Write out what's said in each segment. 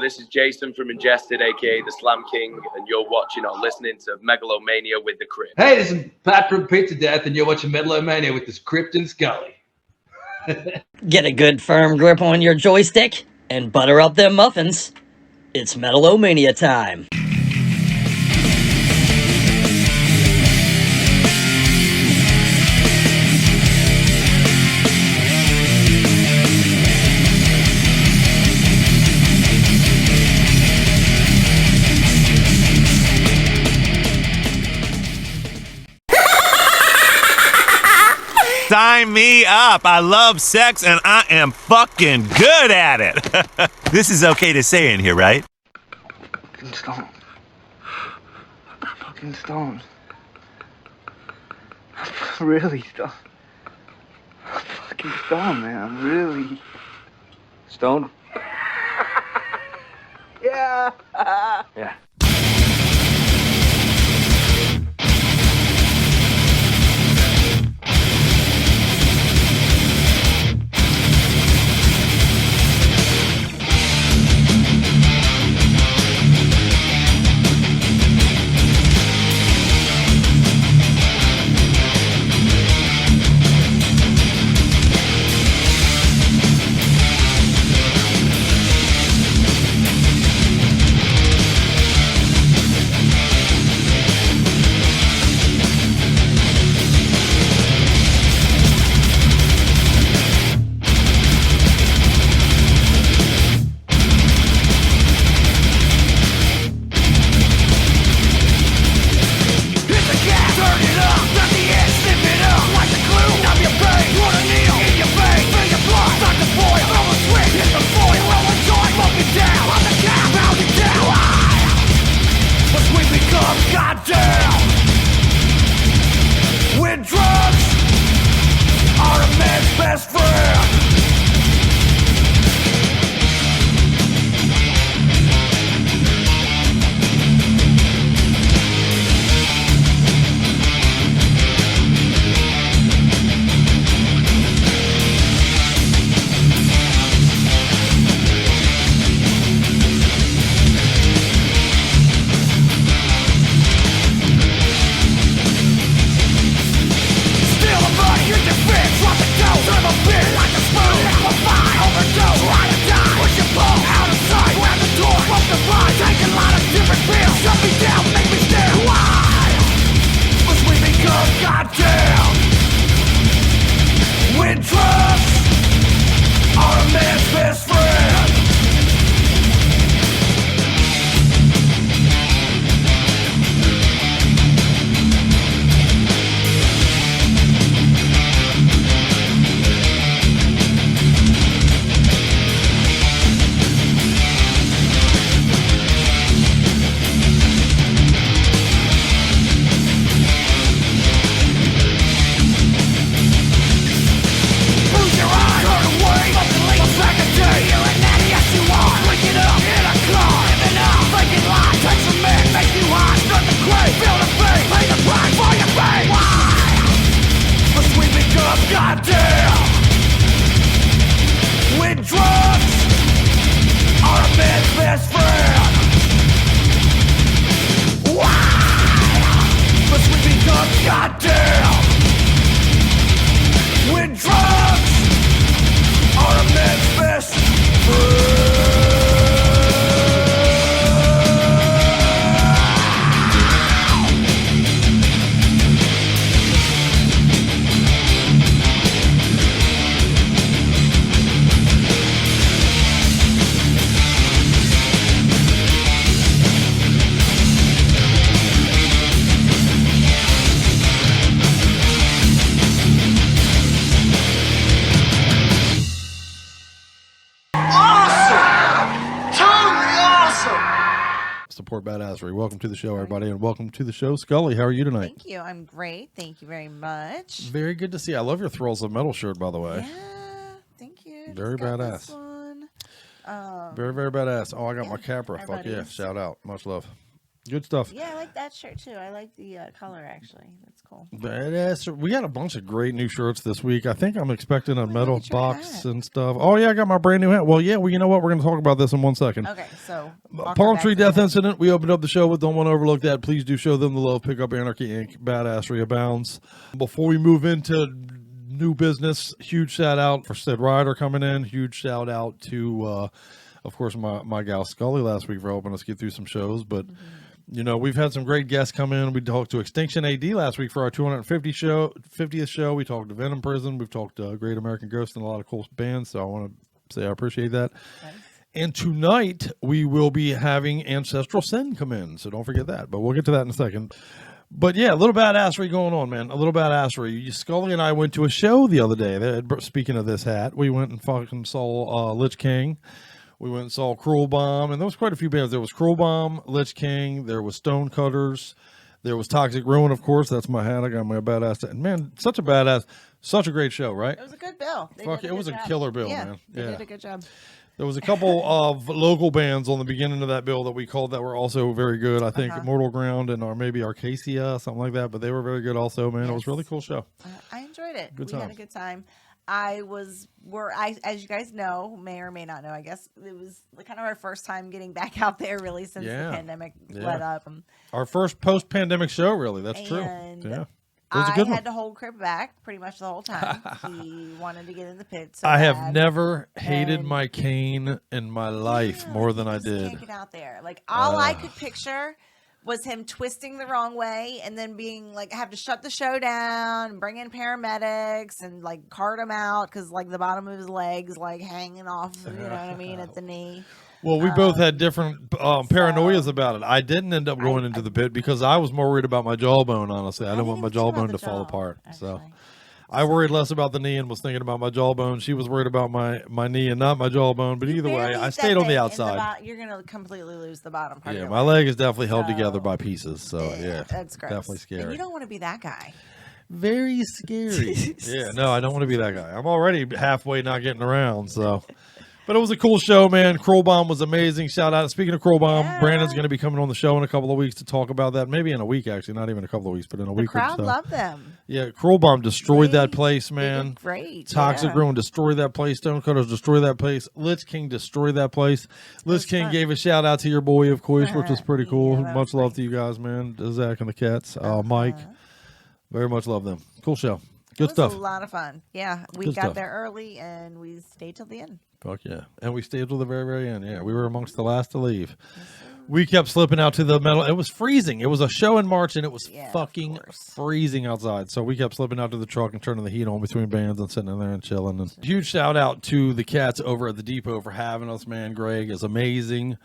This is Jason from Ingested, aka the Slam King, and you're watching or listening to Metal-O-Mania with the Crypt. Hey, this is Pat from Pizza Death, and you're watching Metal-O-Mania with this Crypt and Scully. Get a good firm grip on your joystick and butter up them muffins. It's Metal-O-Mania time. Sign me up. I love sex and I am fucking good at it. This is okay to say in here, right? Fucking stoned. I'm fucking stoned. I'm really stoned. I'm fucking stoned, man. I'm really stoned. Yeah. Yeah. Welcome to the show, everybody, and welcome to the show. Scully, how are you tonight? Thank you. I'm great. Thank you very much. Very good to see you. I love your Thrills of Metal shirt, by the way. Yeah, thank you. Very badass. Very, very badass. Oh, I got my Capra. Fuck yeah. Shout out. Much love. Good stuff. Yeah, I like that shirt too. I like the color actually. That's cool. Badass. We got a bunch of great new shirts this week. I think I'm expecting a look metal at your box hat. and stuff. Oh yeah, I got my brand new hat. Well, yeah. Well, you know what? We're going to talk about this in 1 second. Okay, so I'll come Palm back Tree to Death that. Incident. We opened up the show with Don't Want to Overlook That. Please do show them the love. Pick up Anarchy Inc. Badassery abounds. Before we move into new business, huge shout out for Sid Ryder coming in. Huge shout out to, of course, my gal Scully last week for helping us get through some shows. But you know, we've had some great guests come in. We talked to Extinction AD last week for our 50th show. We talked to Venom Prison. We've talked to Great American Ghost and a lot of cool bands. So I want to say I appreciate that. Nice. And tonight we will be having Ancestral Sin come in. So don't forget that. But we'll get to that in a second. But yeah, a little badassery going on, man. A little badassery. Scully and I went to a show the other day. Speaking of this hat, we went and fucking saw Lich King. We went and saw Cruel Bomb, and there was quite a few bands. There was Cruel Bomb, Lich King, there was Stonecutters, there was Toxic Ruin, of course. That's my hat. I got my badass. And man, such a badass, such a great show, right? It was a good bill. Fuck, it was a killer bill, man. They did a good job. There was a couple of local bands on the beginning of that bill that we called that were also very good. I think Mortal Ground and maybe Arcacia, something like that. But they were very good also, man. It was a really cool show. I enjoyed it. Good We had time. a good time. As you guys know, may or may not know, I guess it was kind of our first time getting back out there really since the pandemic let up. Our first post-pandemic show, really. That's true. Yeah. It was a good I one. had to hold Crib back pretty much the whole time. He wanted to get in the pit. So I have bad. never hated And- my cane in my life more than I Just did. Can't get out there. Like all I could picture was him twisting the wrong way and then being like, have to shut the show down, bring in paramedics and like cart him out because like the bottom of his legs like hanging off, you know what I mean, at the knee. Well, we both had different paranoias about it. I didn't end up going into the pit because I was more worried about my jawbone, honestly. I didn't want my jawbone to fall apart. So I worried less about the knee and was thinking about my jawbone. She was worried about my knee and not my jawbone. But either way, I stayed on the outside. You're going to completely lose the bottom part. Yeah, of my leg is definitely held together by pieces. So, yeah. That's gross. Definitely scary. And you don't want to be that guy. Very scary. Yeah, no, I don't want to be that guy. I'm already halfway not getting around, so. But it was a cool show, man. Cruel Bomb was amazing. Shout out. Speaking of Cruel Bomb, Brandon's going to be coming on the show in a couple of weeks to talk about that. Maybe in a week, actually. Not even a couple of weeks, but in a week or so. The crowd loved them. Yeah, Cruel Bomb destroyed that place, man. They did great. Toxic Ruin destroyed that place. Stonecutters destroyed that place. Lich King destroyed that place. Lich King gave a shout out to your boy, of course, which was pretty cool. Much love to you guys, man. Zach and the cats. Mike. Very much love them. Cool show. Good stuff. It was a lot of fun. Yeah, we got there early and we stayed till the end. Fuck yeah. And we stayed till the very, very end. Yeah, we were amongst the last to leave. We kept slipping out to the metal. It was freezing. It was a show in March, and it was fucking freezing outside. So we kept slipping out to the truck and turning the heat on between bands and sitting in there and chilling. And huge shout out to the cats over at the depot for having us, man. Greg is amazing.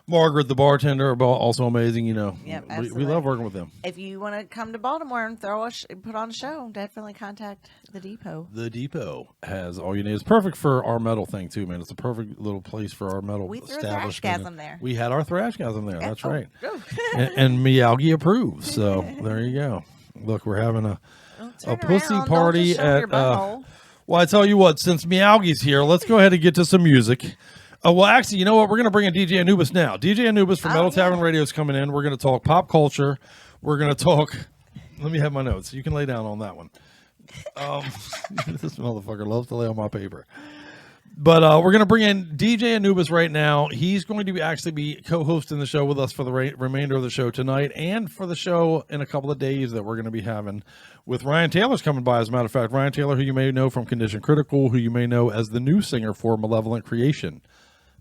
Margaret, the bartender, are also amazing. You know, we love working with them. If you want to come to Baltimore and put on a show, definitely contact the depot. The depot has all you need. It's perfect for our metal thing too, man. It's a perfect little place for our metal establishment. We threw a Thrashgasm there. We had our Thrashgasm there. That's right. Oh. and Miyagi approves. So there you go. Look, we're having a pussy party at. Well, I tell you what, since Miyagi's here, let's go ahead and get to some music. Well, actually, you know what? We're going to bring in DJ Anubis now. DJ Anubis from Metal Tavern Radio is coming in. We're going to talk pop culture. We're going to talk. Let me have my notes. You can lay down on that one. This motherfucker loves to lay on my paper. But we're going to bring in DJ Anubis right now. He's going to actually be co-hosting the show with us for the remainder of the show tonight and for the show in a couple of days that we're going to be having with Ryan Taylor's coming by, as a matter of fact. Ryan Taylor, who you may know from Condition Critical, who you may know as the new singer for Malevolent Creation.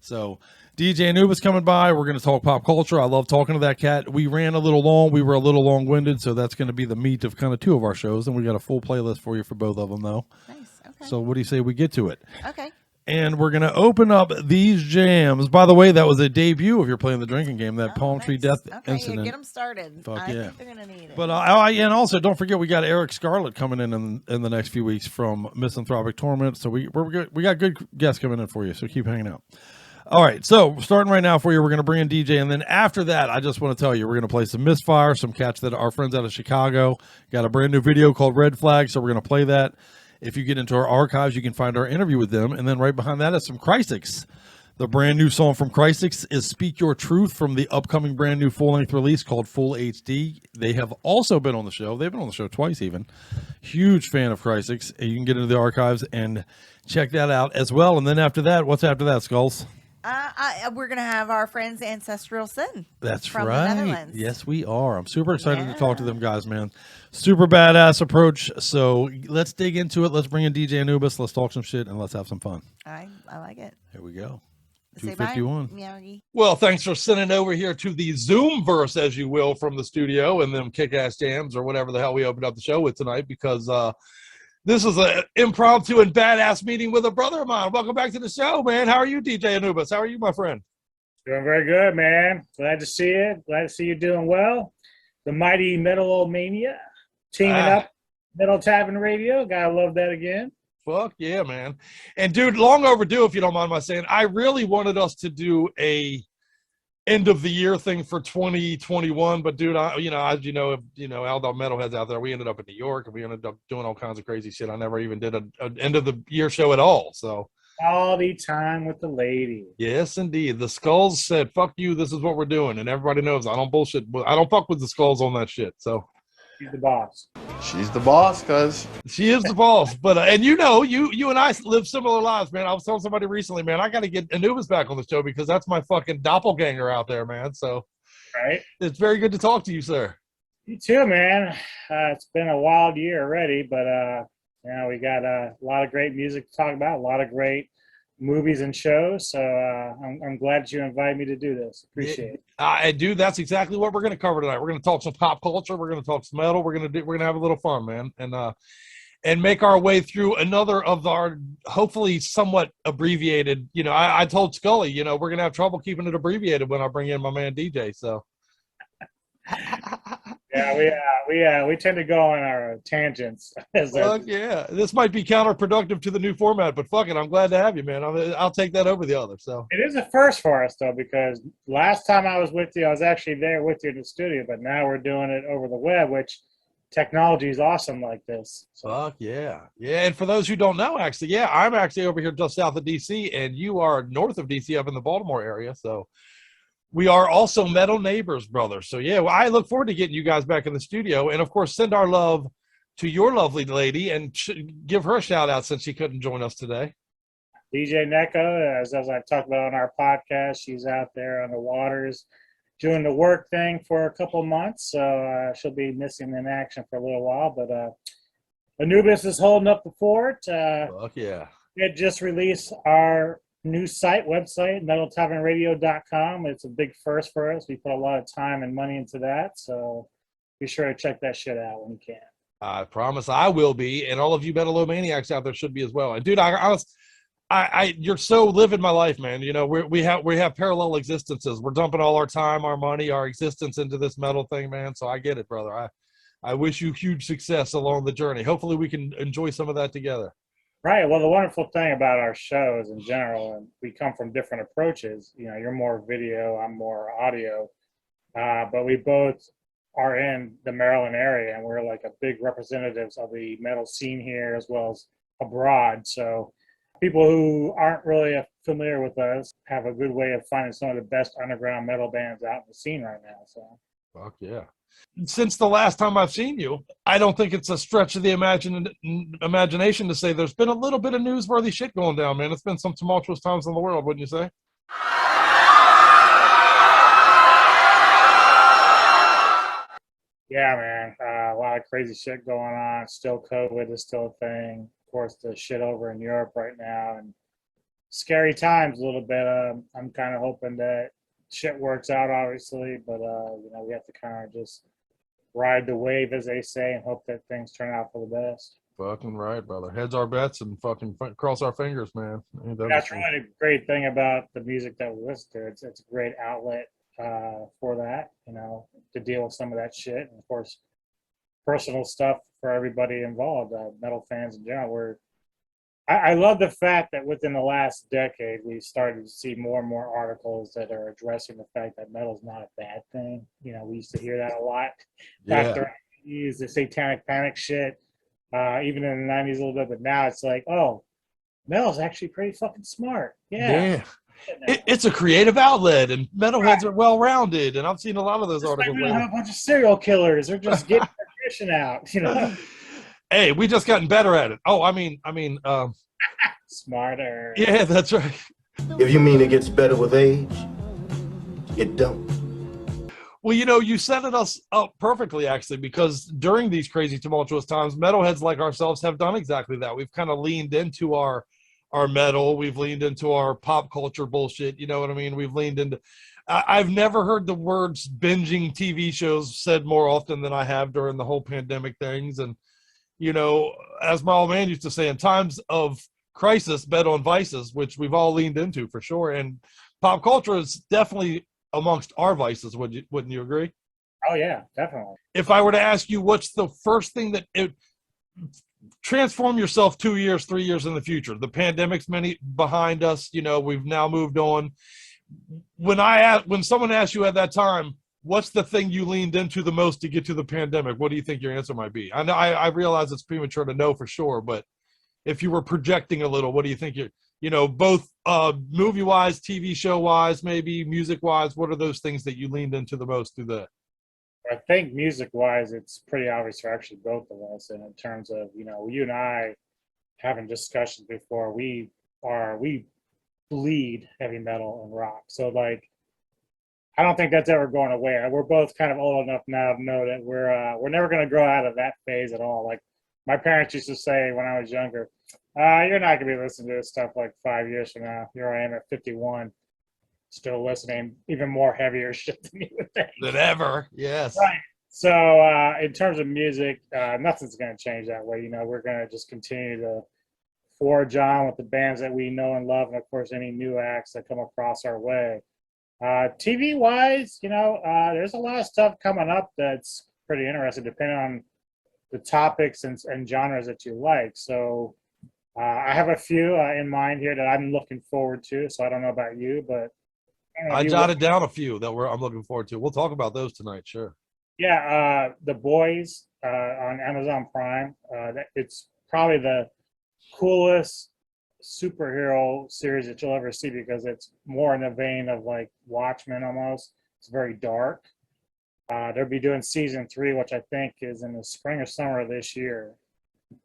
So DJ Anubis coming by. We're going to talk pop culture. I love talking to that cat. We ran a little long. We were a little long-winded, so that's going to be the meat of kind of two of our shows. And we got a full playlist for you for both of them, though. Nice. Okay. So what do you say we get to it? Okay. And we're going to open up these jams. By the way, that was a debut if you're playing the drinking game, that Palm Tree Death Incident. Yeah, get them started. Fuck I think they're going to need it. But and also, don't forget, we got Eric Scarlett coming in the next few weeks from Misanthropic Torment. So we got good guests coming in for you, so keep hanging out. All right, so starting right now for you, we're going to bring in DJ, and then after that, I just want to tell you, we're going to play some Misfire, some cats that are friends out of Chicago. Got a brand new video called Red Flag, so we're going to play that. If you get into our archives, you can find our interview with them, and then right behind that is some Chrysics. The brand new song from Chrysix is Speak Your Truth from the upcoming brand new full-length release called Full HD. They have also been on the show. They've been on the show twice even. Huge fan of Chrysix. You can get into the archives and check that out as well. And then after that, what's after that, Skulls? We're going to have our friends Ancestral Sin. That's from right. The Netherlands. Yes, we are. I'm super excited to talk to them guys, man. Super badass approach. So let's dig into it. Let's bring in DJ Anubis. Let's talk some shit and let's have some fun. I like it. Here we go. Say bye, 251. Meowie. Well, thanks for sending over here to the Zoomverse, as you will, from the studio and them kick-ass jams or whatever the hell we opened up the show with tonight, because this is an impromptu and badass meeting with a brother of mine. Welcome back to the show, man. How are you, DJ Anubis? How are you, my friend? Doing very good, man. Glad to see you. Glad to see you doing well. The mighty Metal-O-Mania teaming up. Metal Tavern Radio. Gotta love that again. Fuck yeah, man. And dude, long overdue, if you don't mind my saying. I really wanted us to do a end of the year thing for 2021, but dude, as you know, Aldo Metalheads out there, we ended up in New York and we ended up doing all kinds of crazy shit. I never even did an end of the year show at all. So quality time with the lady. Yes, indeed. The Skulls said, "Fuck you, this is what we're doing," and everybody knows I don't bullshit. I don't fuck with the Skulls on that shit. So she's the boss. She's the boss, cuz she is the boss. But and you know, you and I live similar lives, man. I was telling somebody recently, man, I got to get Anubis back on the show because that's my fucking doppelganger out there, man. So right, it's very good to talk to you, sir. You too, man. It's been a wild year already, but we got a lot of great music to talk about, a lot of great movies and shows. So I'm glad you invited me to do this. Appreciate it. Dude, that's exactly what we're going to cover tonight. We're going to talk some pop culture. We're going to talk some metal. We're going to have a little fun, man, and make our way through another of our hopefully somewhat abbreviated. You know, I told Scully, you know, we're going to have trouble keeping it abbreviated when I bring in my man DJ. So. Yeah, we tend to go on our tangents. Fuck yeah, this might be counterproductive to the new format, but fuck it, I'm glad to have you, man. I'll take that over the other. So it is a first for us though, because last time I was with you, I was actually there with you in the studio, but now we're doing it over the web, which technology is awesome like this. So. Fuck yeah. And for those who don't know, actually, I'm actually over here just south of DC, and you are north of DC, up in the Baltimore area. So. We are also metal neighbors, brother. So, I look forward to getting you guys back in the studio. And, of course, send our love to your lovely lady and give her a shout-out since she couldn't join us today. DJ Neko, as I talked about on our podcast, she's out there on the waters doing the work thing for a couple of months. So she'll be missing in action for a little while. But Anubis is holding up the fort. Fuck yeah. We had just released our new website, metaltavernradio.com. It's a big first for us. We put a lot of time and money into that, so be sure to check that shit out when you can. I promise I will be, and all of you Metal-O-Maniacs out there should be as well. And dude, you're so living my life, man. You know, we have parallel existences. We're dumping all our time, our money, our existence into this metal thing, man. So I get it, brother. I wish you huge success along the journey. Hopefully we can enjoy some of that together. Right. Well, the wonderful thing about our shows in general, and we come from different approaches. You know, you're more video, I'm more audio, but we both are in the Maryland area, and we're like a big representatives of the metal scene here as well as abroad. So people who aren't really familiar with us have a good way of finding some of the best underground metal bands out in the scene right now. So. Fuck yeah. Since the last time I've seen you, I don't think it's a stretch of the imagination to say there's been a little bit of newsworthy shit going down, man. It's been some tumultuous times in the world, wouldn't you say? Yeah, man. A lot of crazy shit going on. Still COVID is still a thing. Of course, the shit over in Europe right now. And scary times a little bit. I'm kind of hoping that shit works out, obviously, but we have to kind of just ride the wave, as they say, and hope that things turn out for the best. Fucking right, brother. Heads our bets and fucking cross our fingers, man. That's really the great thing about the music that we listen to. It's a great outlet for that, to deal with some of that shit, and of course, personal stuff for everybody involved. Metal fans in general, I love the fact that within the last decade, we started to see more and more articles that are addressing the fact that metal's not a bad thing. We used to hear that a lot back during the 80s, the satanic panic shit, even in the 90s a little bit. But now it's like, oh, metal's actually pretty fucking smart. Yeah. It's a creative outlet, and metalheads are well-rounded, and I've seen a lot of those articles. We don't have a bunch of serial killers. They're just getting their mission out, you know. Hey, we just gotten better at it. Oh, I mean, smarter. Yeah, that's right. If you mean it gets better with age, it don't. Well, you know, you set it us up perfectly, actually, because during these crazy, tumultuous times, metalheads like ourselves have done exactly that. We've kind of leaned into our metal. We've leaned into our pop culture bullshit. You know what I mean? We've leaned into. I've never heard the words binging TV shows said more often than I have during the whole pandemic things. And, you know, as my old man used to say, in times of crisis, bet on vices, which we've all leaned into for sure. And pop culture is definitely amongst our vices. Wouldn't you agree? Oh yeah, definitely. If I were to ask you, what's the first thing that transform yourself 2 years, 3 years in the future? The pandemic's behind us. You know, we've now moved on. When someone asked you at that time, what's the thing you leaned into the most to get to the pandemic? What do you think your answer might be? I know I realize it's premature to know for sure, but if you were projecting a little, what do you think both movie-wise, TV show-wise, maybe music-wise, what are those things that you leaned into the most through that? I think music-wise, it's pretty obvious for actually both of us. And in terms of, you and I having discussions before, we bleed heavy metal and rock. So, like, I don't think that's ever going away. We're both kind of old enough now to know that we're never going to grow out of that phase at all. Like, my parents used to say when I was younger, you're not going to be listening to this stuff like 5 years from now. Here I am at 51, still listening even more heavier shit than you would think. Than ever, yes. Right. So in terms of music, nothing's going to change that way. We're going to just continue to forge on with the bands that we know and love, and of course, any new acts that come across our way. TV-wise, there's a lot of stuff coming up that's pretty interesting, depending on the topics and genres that you like. So I have a few in mind here that I'm looking forward to. So I don't know about you, but I jotted down a few that I'm looking forward to. We'll talk about those tonight, sure. Yeah, The Boys on Amazon Prime. It's probably the coolest superhero series that you'll ever see because it's more in the vein of like Watchmen almost. It's very dark. They'll be doing season 3, which I think is in the spring or summer of this year.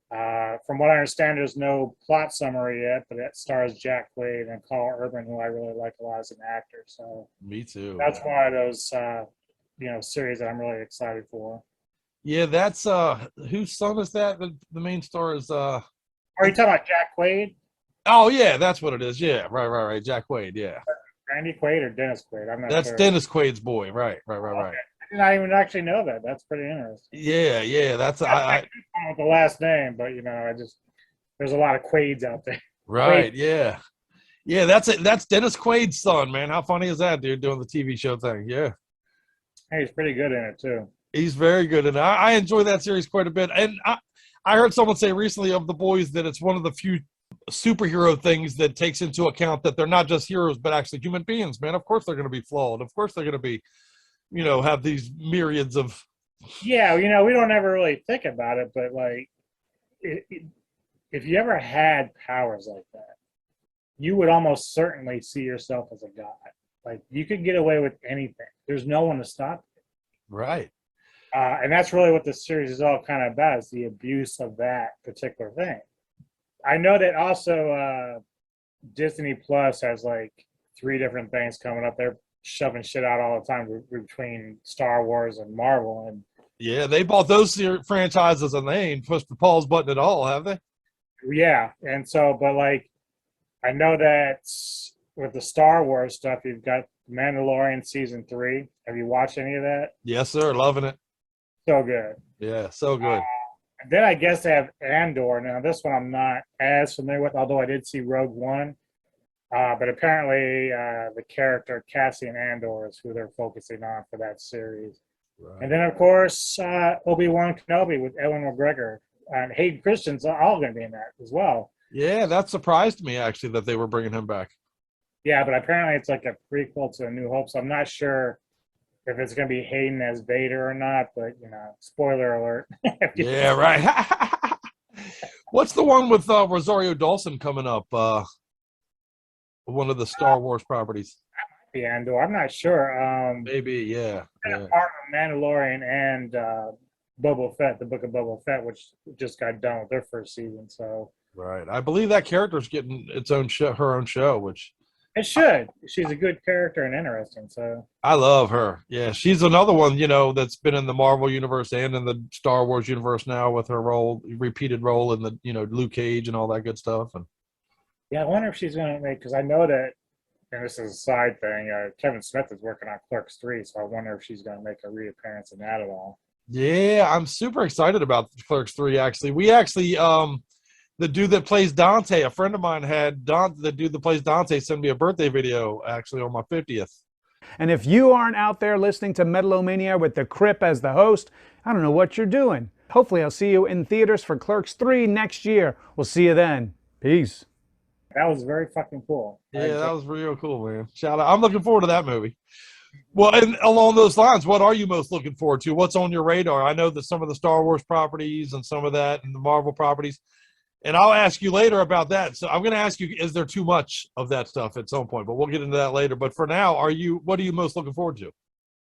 From what I understand, there's no plot summary yet, but it stars Jack Quaid and Carl Urban, who I really like a lot as an actor. So me too. That's one of those series that I'm really excited for. Yeah, that's whose son is that? The main star is Are you talking about Jack Quaid? Oh yeah, that's what it is. Yeah, right. Jack Quaid, yeah. Randy Quaid or Dennis Quaid? I'm not sure. That's Dennis Quaid's boy. Right. Okay. I did not even actually know that. That's pretty interesting. Yeah. That's I with the last name, but there's a lot of Quaids out there. Right. Quaid. Yeah. That's it. That's Dennis Quaid's son, man. How funny is that, dude? Doing the TV show thing. Yeah. Hey, he's pretty good in it too. He's very good, and I enjoy that series quite a bit. And I heard someone say recently of The Boys that it's one of the few superhero things that takes into account that they're not just heroes but actually human beings, man. Of course they're going to be flawed. Of course they're going to be have these myriads of we don't ever really think about it, but like if you ever had powers like that, you would almost certainly see yourself as a god. Like, you could get away with anything. There's no one to stop you. Right. And that's really what the series is all kind of about, is the abuse of that particular thing. I know that also Disney Plus has like 3 different things coming up. They're shoving shit out all the time between Star Wars and Marvel. And yeah, they bought those franchises and they ain't pushed the pause button at all, have they? Yeah. And so, but like, I know that with the Star Wars stuff, you've got Mandalorian season 3. Have you watched any of that? Yes, sir. Loving it. So good. Yeah, so good. Then I guess they have Andor. Now, this one I'm not as familiar with, although I did see Rogue One. But apparently the character Cassian Andor is who they're focusing on for that series. Right. And then, of course, Obi-Wan Kenobi with Ewan McGregor. And Hayden Christensen's all going to be in that as well. Yeah, that surprised me, actually, that they were bringing him back. Yeah, but apparently it's like a prequel to A New Hope, so I'm not sure if it's going to be Hayden as Vader or not, but, spoiler alert. Yeah, right. What's the one with Rosario Dawson coming up? one of the Star Wars properties. The Andor, I'm not sure. Maybe, yeah. Part of Mandalorian and Boba Fett, the Book of Boba Fett, which just got done with their first season. So right, I believe that character's getting its own show, her own show, which it should. She's a good character and interesting. So I love her. Yeah, she's another one, that's been in the Marvel universe and in the Star Wars universe now with her repeated role in the Luke Cage and all that good stuff. And yeah, I wonder if she's going to make, because I know that, and this is a side thing, Kevin Smith is working on Clerks 3, so I wonder if she's going to make a reappearance in that at all. Yeah, I'm super excited about Clerks 3, actually. We actually, the dude that plays Dante, a friend of mine had the dude that plays Dante send me a birthday video, actually, on my 50th. And if you aren't out there listening to Metal-O-Mania with the Crip as the host, I don't know what you're doing. Hopefully I'll see you in theaters for Clerks 3 next year. We'll see you then. Peace. That was very fucking cool. Yeah, that was real cool, man. Shout out. I'm looking forward to that movie. Well, and along those lines, what are you most looking forward to? What's on your radar? I know that some of the Star Wars properties and some of that and the Marvel properties, and I'll ask you later about that. So I'm going to ask you, is there too much of that stuff at some point? But we'll get into that later. But for now, what are you most looking forward to?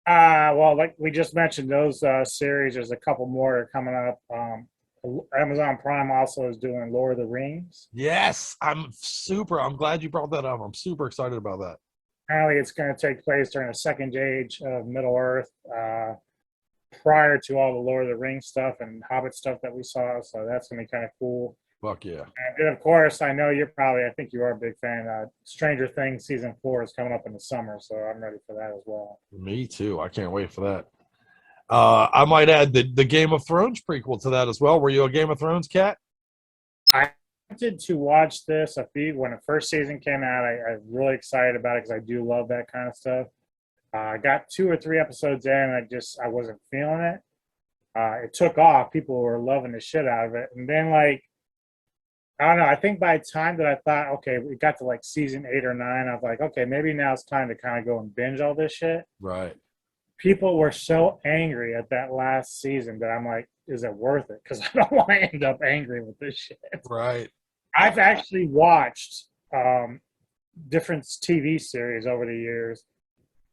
Well, like we just mentioned, those series, there's a couple more that are coming up. Amazon Prime also is doing Lord of the Rings. Yes, I'm glad you brought that up. I'm super excited about that. Apparently it's going to take place during the second age of Middle Earth, prior to all the Lord of the Rings stuff and Hobbit stuff that we saw. So that's going to be kind of cool. Fuck yeah. And then, of course, I know I think you are a big fan. Stranger Things Season 4 is coming up in the summer, so I'm ready for that as well. Me too. I can't wait for that. I might add the Game of Thrones prequel to that as well. Were you a Game of Thrones cat? I wanted to watch this when the first season came out. I was really excited about it because I do love that kind of stuff. I got 2 or 3 episodes in, and I wasn't feeling it. It took off. People were loving the shit out of it. And then, I don't know, I think by the time that I thought, okay, we got to season 8 or 9, I was like, okay, maybe now it's time to kind of go and binge all this shit. Right. People were so angry at that last season that I'm like, is it worth it? Because I don't want to end up angry with this shit. Right. I've actually watched different TV series over the years.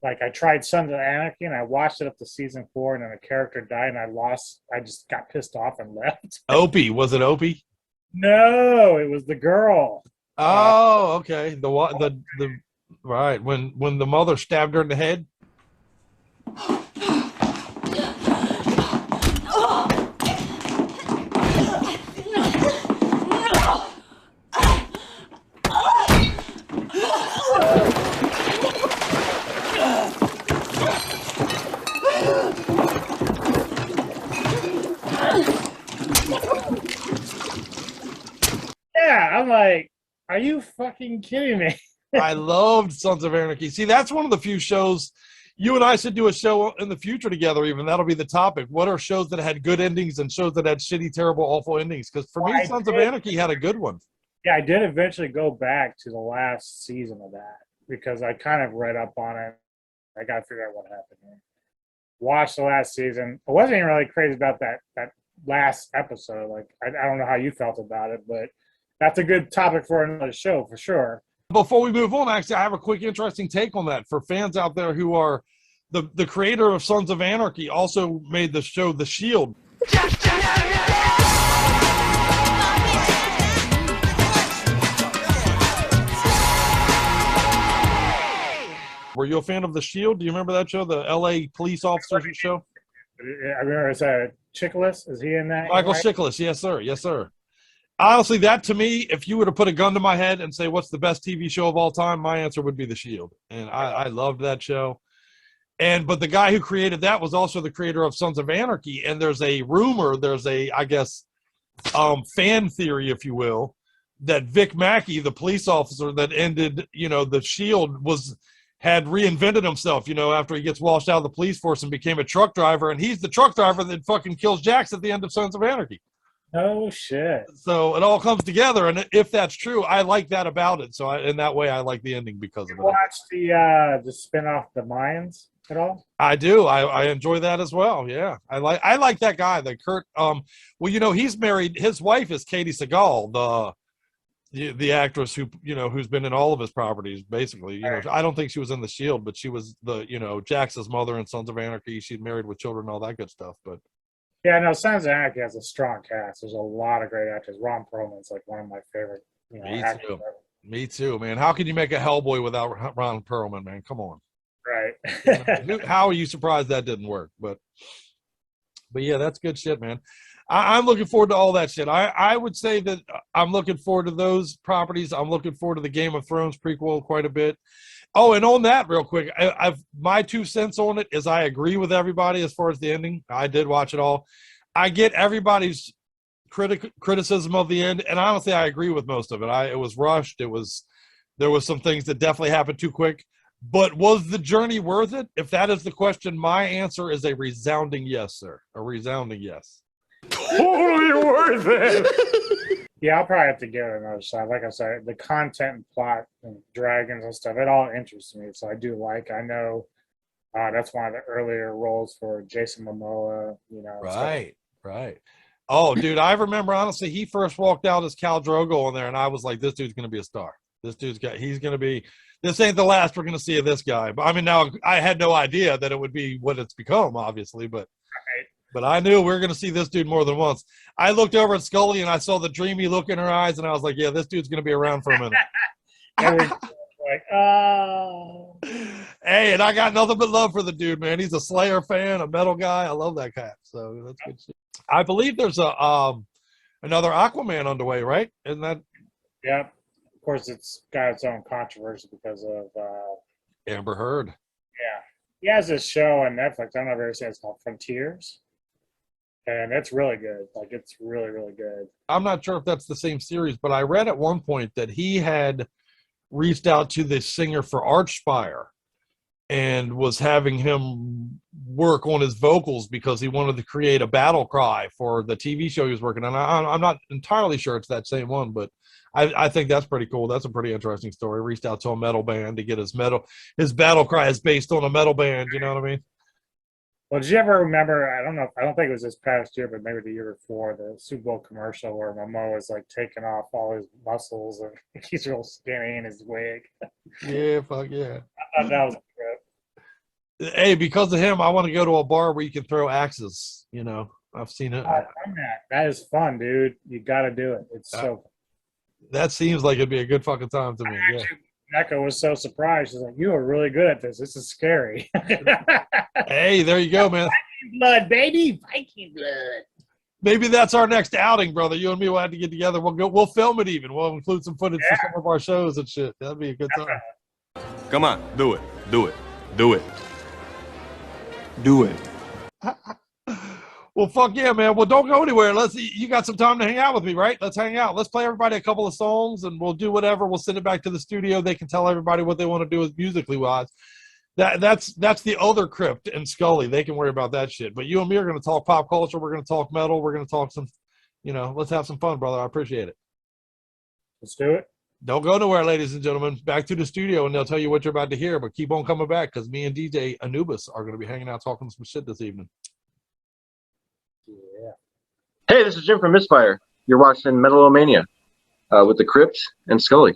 Like I tried Sons of Anarchy and I watched it up to season 4 and then a character died and I just got pissed off and left. Opie. Was it Opie? No, it was the girl. Oh, okay. The right. When the mother stabbed her in the head. Yeah, I'm like, are you fucking kidding me? I loved Sons of Anarchy. See, that's one of the few shows. You and I should do a show in the future together, even. That'll be the topic. What are shows that had good endings and shows that had shitty, terrible, awful endings? Because for me, Sons of Anarchy had a good one. Yeah, I did eventually go back to the last season of that because I kind of read up on it. I got to figure out what happened here. Watched the last season. I wasn't even really crazy about that last episode. I don't know how you felt about it, but that's a good topic for another show for sure. Before we move on, actually, I have a quick, interesting take on that for fans out there who are the creator of Sons of Anarchy also made the show The Shield. Were you a fan of The Shield? Do you remember that show, the LA police officers show? I remember it's Chiklis. Is he in that? Michael Chiklis, yes, sir. Yes, sir. Honestly, that to me, if you were to put a gun to my head and say, what's the best TV show of all time, my answer would be The Shield. And I loved that show. But the guy who created that was also the creator of Sons of Anarchy. And there's a rumor, I guess, fan theory, if you will, that Vic Mackey, the police officer that ended, The Shield, had reinvented himself, after he gets washed out of the police force and became a truck driver. And he's the truck driver that fucking kills Jax at the end of Sons of Anarchy. Oh, shit. So it all comes together. And if that's true, I like that about it. So in that way, I like the ending because of it. Watch the spinoff, The Mayans, at all? I do. I enjoy that as well. Yeah. I like that guy, the Kurt. He's married. His wife is Katie Seagal, the actress who, who's been in all of his properties, basically. I don't think she was in The Shield, but she was Jax's mother in Sons of Anarchy. She's married with children, all that good stuff. But yeah, no, Sons of Anarchy has a strong cast. There's a lot of great actors. Ron Perlman's like one of my favorite. Actors. Me too, man. How can you make a Hellboy without Ron Perlman, man? Come on. Right. How are you surprised that didn't work? But yeah, that's good shit, man. I'm looking forward to all that shit. I would say that I'm looking forward to those properties. I'm looking forward to the Game of Thrones prequel quite a bit. Oh, and on that real quick, my 2 cents on it is I agree with everybody as far as the ending. I did watch it all. I get everybody's criticism of the end, and honestly, I agree with most of it. It was rushed. There was some things that definitely happened too quick. But was the journey worth it? If that is the question, my answer is a resounding yes, sir. A resounding yes. Totally worth it. Yeah, I'll probably have to give it another shot. Like I said, the content and plot and dragons and stuff, it all interests me. So I know that's one of the earlier roles for Jason Momoa, Right. Oh, dude, I remember, honestly, he first walked out as Khal Drogo on there, and I was like, this dude's going to be a star. This ain't the last we're going to see of this guy. But I mean, now I had no idea that it would be what it's become, obviously, but I knew we were going to see this dude more than once. I looked over at Scully and I saw the dreamy look in her eyes, and I was like, yeah, this dude's going to be around for a minute. Hey, and I got nothing but love for the dude, man. He's a Slayer fan, a metal guy. I love that cat. So that's good shit. I believe there's another Aquaman underway, right? Isn't that? Yeah. Of course, it's got its own controversy because of Amber Heard. Yeah. He has this show on Netflix. I don't know if you've ever seen it. It's called Frontiers. And it's really good. Like, it's really, really good. I'm not sure if that's the same series, but I read at one point that he had reached out to the singer for Archspire and was having him work on his vocals because he wanted to create a battle cry for the TV show he was working on. I'm not entirely sure it's that same one, but I think that's pretty cool. That's a pretty interesting story. Reached out to a metal band to get his battle cry is based on a metal band. You know what I mean? Well, did you ever remember, I don't think it was this past year, but maybe the year before, the Super Bowl commercial where Momoa was like taking off all his muscles and he's real skinny in his wig. Yeah, fuck yeah. I thought that was a trip. Hey, because of him, I want to go to a bar where you can throw axes. I've seen it. I've done that. That is fun, dude. You got to do it. It's so fun. That seems like it'd be a good fucking time to me. Yeah. Becca was so surprised. She's like, you are really good at this. This is scary. Hey, there you go, man. Viking blood, baby. Viking blood. Maybe that's our next outing, brother. You and me will have to get together. We'll film it even. We'll include some footage for some of our shows and shit. That'd be a good time. Come on, do it. Do it. Do it. Do it. Well, fuck yeah, man. Well, don't go anywhere. You got some time to hang out with me, right? Let's hang out. Let's play everybody a couple of songs, and we'll do whatever. We'll send it back to the studio. They can tell everybody what they want to do musically wise. That's the other Crypt and Scully. They can worry about that shit. But you and me are going to talk pop culture. We're going to talk metal. We're going to talk some, let's have some fun, brother. I appreciate it. Let's do it. Don't go nowhere, ladies and gentlemen. Back to the studio, and they'll tell you what you're about to hear. But keep on coming back because me and DJ Anubis are going to be hanging out talking some shit this evening. Yeah. Hey, this is Jim from Misfire. You're watching Metal-O-Mania with the Crypt and Scully.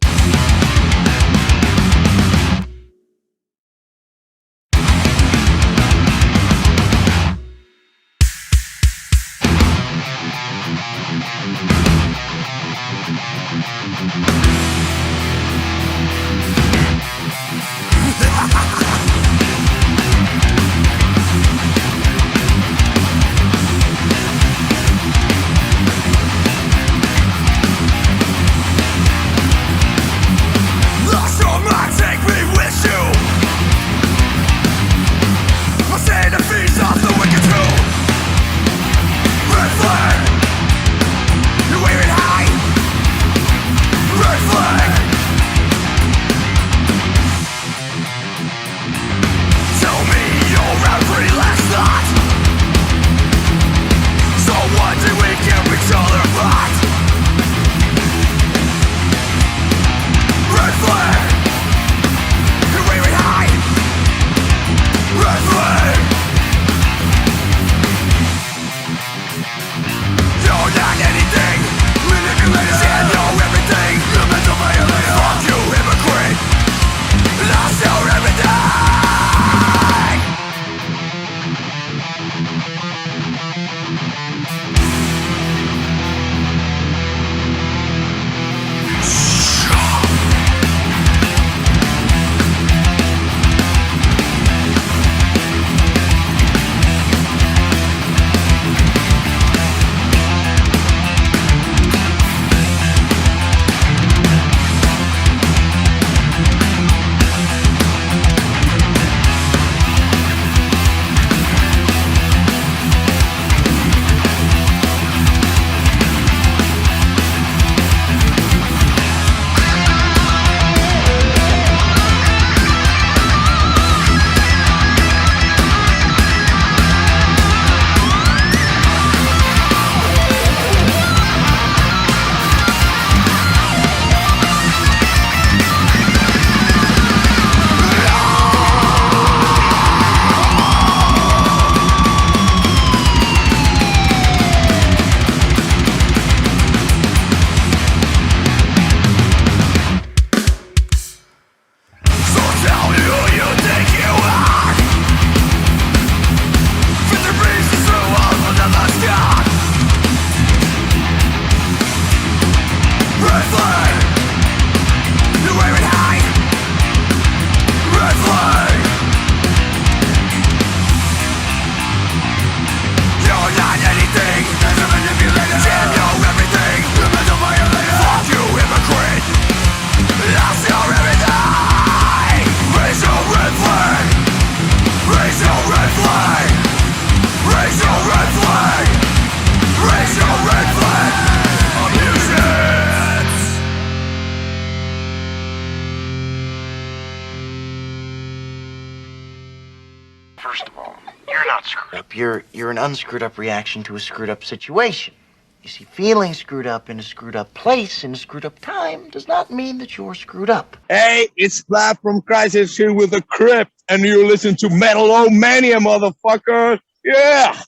First of all, you're not screwed up. You're an unscrewed up reaction to a screwed up situation. You see, feeling screwed up in a screwed up place in a screwed up time does not mean that you're screwed up. Hey, it's Vlad from Crisis here with the Crypt, and you listen to Metal-O-Mania, motherfucker. Yeah!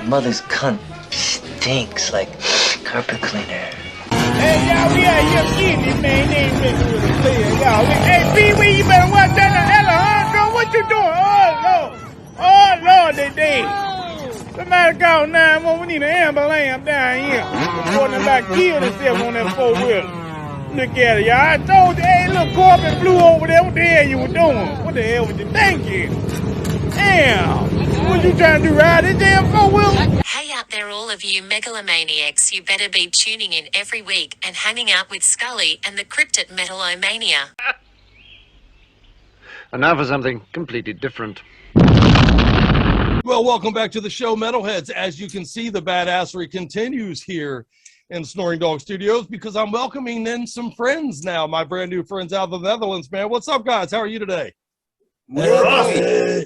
Mother's cunt stinks like carpet cleaner. Hey, y'all, we out here getting it, man. They ain't messing with us there, y'all. Hey, Pee-wee, you better watch that Alejandro. What you doing? Oh, Lord, they dead. Somebody call 911. We need an ambulance down here. Before them about killed themselves on that four-wheeler. Look at it, y'all. I told you, hey, little Corbin flew over there. What the hell you were doing? What the hell was you thinking? Damn. What you trying to do, ride this damn four-wheeler? Hey out there, all of you megalomaniacs, you better be tuning in every week and hanging out with Scully and the Crypt at Metal-O-Mania. And now for something completely different. Well, welcome back to the show, Metalheads. As you can see, the badassery continues here in Snoring Dog Studios because I'm welcoming in some friends now, my brand new friends out of the Netherlands, man. What's up, guys? How are you today? Yeah,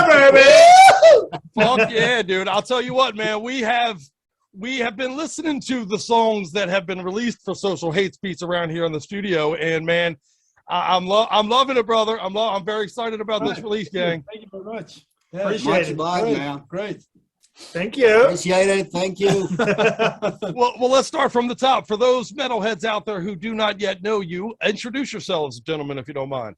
baby. Fuck yeah, dude. I'll tell you what, man. We have been listening to the songs that have been released for Social Hate Speech around here in the studio, and man, I'm loving it, brother. I'm very excited about this release, gang. Thank you very much. Yeah, Appreciate it. great. Man. Great. Thank you. Appreciate it. Thank you. well, let's start from the top. For those metalheads out there who do not yet know you, introduce yourselves, gentlemen, if you don't mind.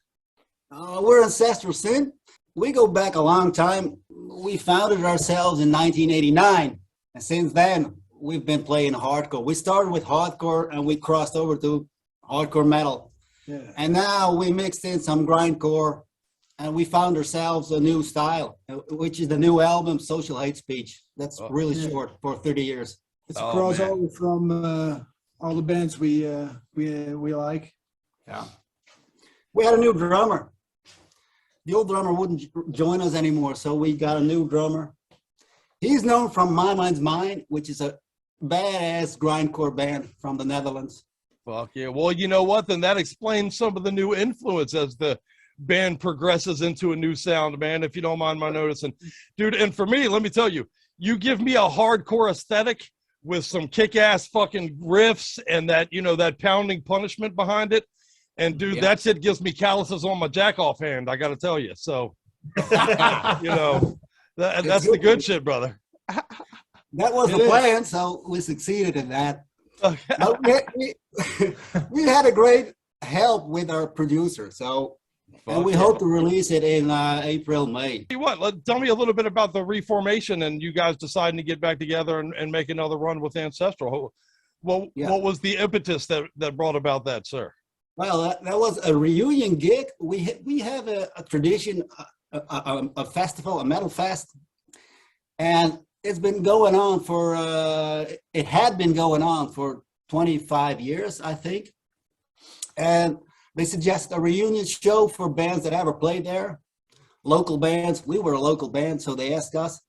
We're Ancestral Sin. We go back a long time. We founded ourselves in 1989. And since then, we've been playing hardcore. We started with hardcore and we crossed over to hardcore metal. Yeah. And now we mixed in some grindcore and we found ourselves a new style, which is the new album, Social Hate Speech. That's really short for 30 years. It's a crossover from all the bands we like. Yeah. We had a new drummer. The old drummer wouldn't join us anymore, so we got a new drummer. He's known from My Mind's Mine, which is a badass grindcore band from the Netherlands. Fuck yeah. Well, you know what? Then that explains some of the new influence as the band progresses into a new sound, man, if you don't mind my noticing. Dude, and for me, let me tell you, you give me a hardcore aesthetic with some kick-ass fucking riffs and that, you know, that pounding punishment behind it. And dude, that shit gives me calluses on my jack-off hand, I got to tell you. So, you know, that's the good shit, brother. That was the plan, so we succeeded in that. But we had a great help with our producer, so and we hope to release it in April, May. Tell me a little bit about the reformation and you guys deciding to get back together and make another run with Ancestral. What was the impetus that brought about that, sir? Well, that was a reunion gig. We have a tradition, a festival, a metal fest, and it's been going on for, it had been going on for 25 years, I think. And they suggested a reunion show for bands that ever played there, local bands. We were a local band, so they asked us,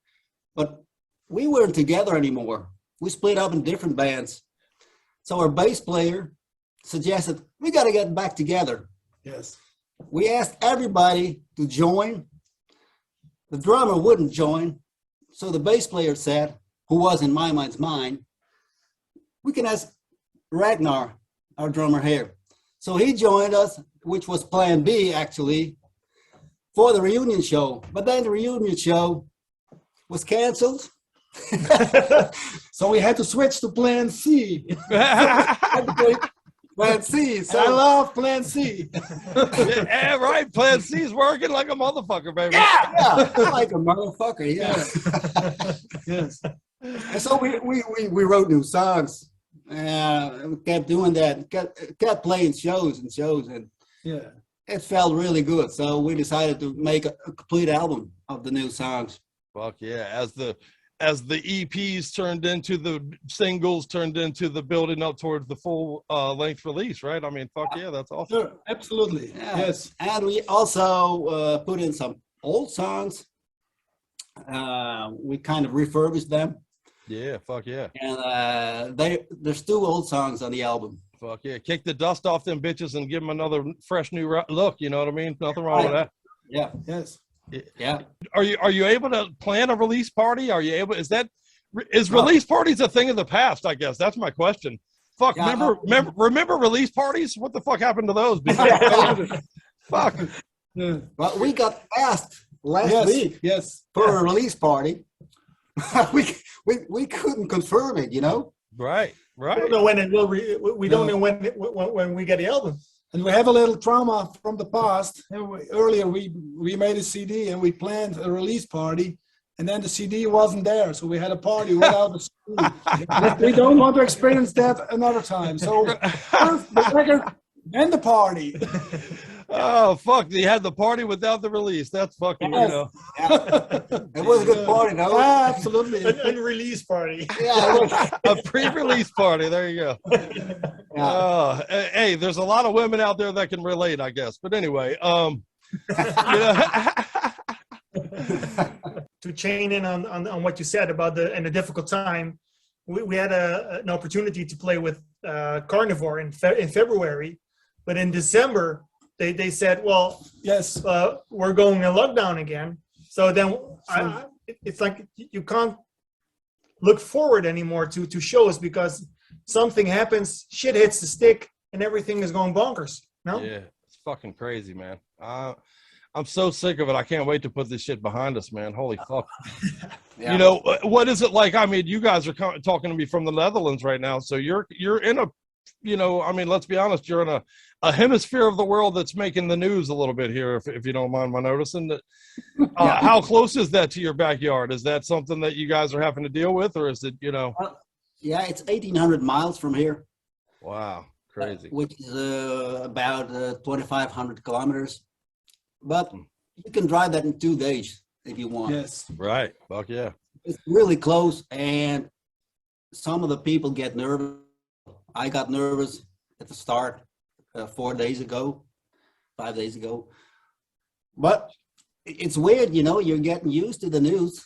but we weren't together anymore. We split up in different bands. So our bass player suggested, we got to get back together. Yes. We asked everybody to join. The drummer wouldn't join. So the bass player said, who was in My Mind's Mine, we can ask Ragnar, our drummer here. So he joined us, which was plan B actually, for the reunion show. But then the reunion show was canceled. So we had to switch to plan C. Plan C. So I love Plan C. Yeah, right. Plan C is working like a motherfucker, baby. Yeah, like a motherfucker. Yeah. Yes. And so we wrote new songs. We kept doing that. Kept playing shows, and yeah, it felt really good. So we decided to make a complete album of the new songs. Fuck yeah! As the EPs turned into the singles, turned into the building up towards the full length release, right? I mean, fuck yeah, that's awesome. Sure, absolutely. Yeah. Yes. And we also put in some old songs. We kind of refurbished them. Yeah, fuck yeah. And there's 2 old songs on the album. Fuck yeah. Kick the dust off them bitches and give them another fresh new look, you know what I mean? Nothing wrong with that. Yeah. Yes. Yeah. Are you able to plan a release party? Are you able? Is release parties a thing of the past? I guess that's my question. Fuck. Yeah, remember release parties? What the fuck happened to those? Fuck. Yeah. Well, we got asked last week. Yes. For a release party. we couldn't confirm it, you know. Right. We don't know when it will. We don't know when we get the album. And we have a little trauma from the past. Earlier, we made a CD and we planned a release party, and then the CD wasn't there, so we had a party without the CD. We don't want to experience that another time. So first the record, then the party. Oh fuck! You had the party without the release. That's fucking. Yes. You know. It was a good party, though. Yeah, absolutely. An unreleased party. A pre-release party. There you go. Hey, there's a lot of women out there that can relate, I guess. But anyway, To chain in on what you said about the difficult time, we had an opportunity to play with Carnivore in February, but in December they said, well, yes, we're going in lockdown again. So then it's like you can't look forward anymore to shows because something happens, shit hits the stick, and everything is going bonkers. No? Yeah, it's fucking crazy, man. I'm so sick of it. I can't wait to put this shit behind us, man. Holy fuck. Yeah. You know, what is it like? I mean, you guys are talking to me from the Netherlands right now. So you're in a, you know, I mean, let's be honest, you're in a hemisphere of the world that's making the news a little bit here, if you don't mind my noticing that. How close is that to your backyard? Is that something that you guys are having to deal with, or is it, you know? Yeah, it's 1,800 miles from here. Wow, crazy. Which is about 2,500 kilometers. But you can drive that in 2 days if you want. Yes. Right. Fuck yeah. It's really close, and some of the people get nervous. I got nervous at the start 5 days ago. But it's weird, you know, you're getting used to the news.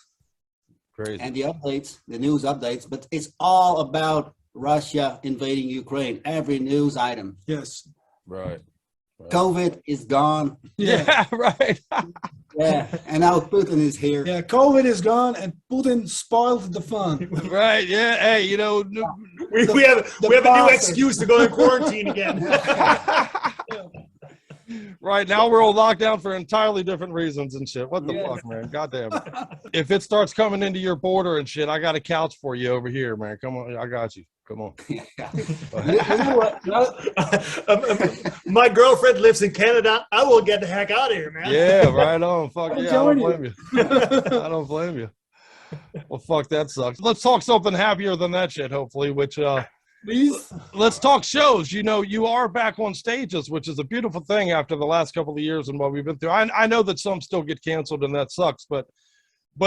Crazy. And the updates, the news updates, but it's all about Russia invading Ukraine, every news item. Yes. Right. COVID is gone. Yeah, right. Yeah, and now Putin is here. Yeah, COVID is gone, and Putin spoiled the fun. Right. Yeah. Hey, you know, we have a new excuse to go in quarantine again. Right now we're all locked down for entirely different reasons and shit. What the fuck, man? Goddamn. If it starts coming into your border and shit, I got a couch for you over here, man. Come on, I got you. Come on. You know what? My girlfriend lives in Canada. I will get the heck out of here, man. Yeah, right on. Fuck yeah, I don't blame you. I don't blame you. Well, fuck, that sucks. Let's talk something happier than that shit, hopefully, which, please. Let's talk shows. You know, you are back on stages, which is a beautiful thing after the last couple of years and what we've been through. I know that some still get canceled and that sucks, but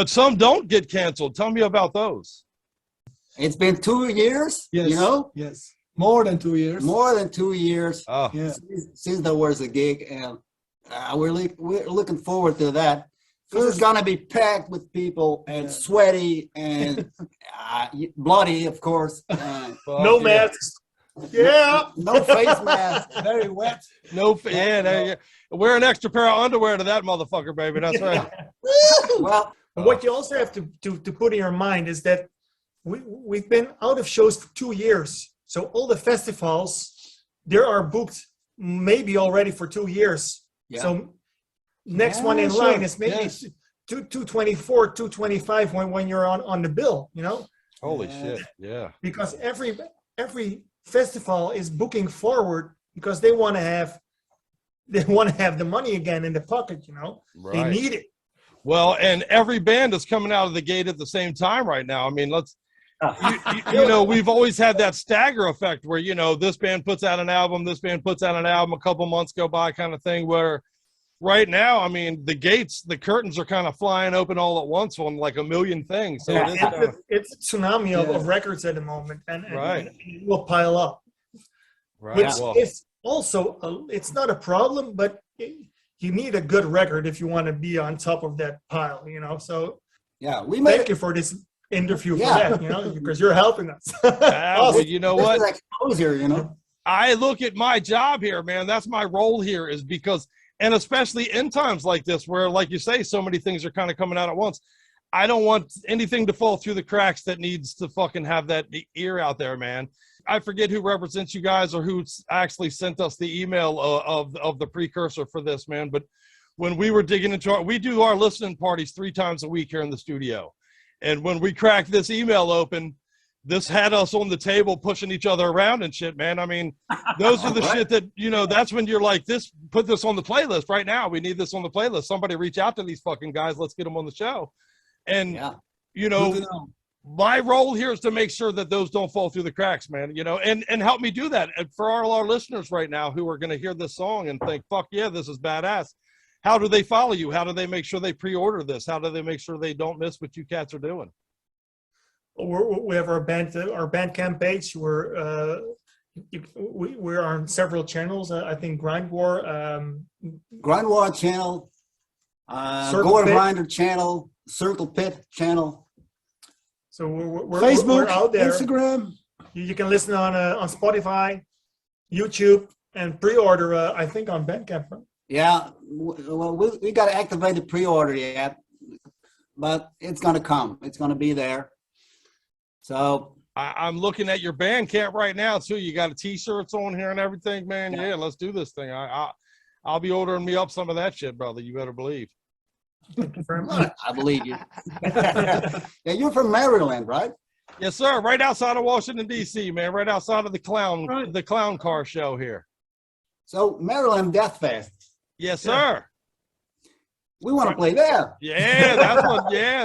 some don't get canceled. Tell me about those. It's been 2 years, yes. You know? Yes. More than 2 years. More than 2 years Yeah. since there was a gig, and we're looking forward to that. It's gonna be packed with people and sweaty and bloody, of course. No masks. Yeah. No face mask. Very wet. Wear an extra pair of underwear to that motherfucker, baby. That's right. Well, what you also have to put in your mind is that we've been out of shows for 2 years. So all the festivals, there are booked maybe already for 2 years. Yeah. So next one in line is maybe 224, 225 when you're on the bill, you know? Holy shit, yeah. Because every festival is booking forward because they want to have the money again in the pocket, you know? Right. They need it. Well, and every band is coming out of the gate at the same time right now. I mean, you know, we've always had that stagger effect where, you know, this band puts out an album, this band puts out an album, a couple months go by kind of thing, where right now, I mean, the curtains are kind of flying open all at once on like a million things. So it's a tsunami of records at the moment, and it will pile up. Right. Which is also, it's not a problem, but you need a good record if you want to be on top of that pile, you know? So yeah, thank you for this interview for that, you know, because you're helping us. Well, you know what? Exposure, you know? I look at my job here, man. That's my role here, is because, and especially in times like this, where, like you say, so many things are kind of coming out at once. I don't want anything to fall through the cracks that needs to fucking have that ear out there, man. I forget who represents you guys or who actually sent us the email of the precursor for this, man. But when we were digging into we do our listening parties 3 times a week here in the studio. And when we cracked this email open, this had us on the table pushing each other around and shit, man. I mean, those are the shit that, you know, that's when you're like, put this on the playlist right now. We need this on the playlist. Somebody reach out to these fucking guys. Let's get them on the show. And, you know, my role here is to make sure that those don't fall through the cracks, man, you know, and help me do that. And for all our listeners right now who are going to hear this song and think, fuck yeah, this is badass. How do they follow you? How do they make sure they pre-order this? How do they make sure they don't miss what you cats are doing? We have our Bandcamp page. We're on several channels. I think Grind War channel, Gore Grinder channel, Circle Pit channel. So we're Facebook, we're out there. Instagram. You can listen on Spotify, YouTube, and pre-order. I think on Bandcamp. Right? Yeah, well, we got to activate the pre-order yet, but it's gonna come. It's gonna be there. So I'm looking at your Bandcamp right now too. You got a T-shirts on here and everything, man. Yeah, let's do this thing. I'll be ordering me up some of that shit, brother. You better believe. Thank you very much. I believe you. Yeah, you're from Maryland, right? Yes, sir. Right outside of Washington D.C., man. Right outside of the clown car show here. So Maryland Death Fest. Yes, sir. We want to play there. Yeah,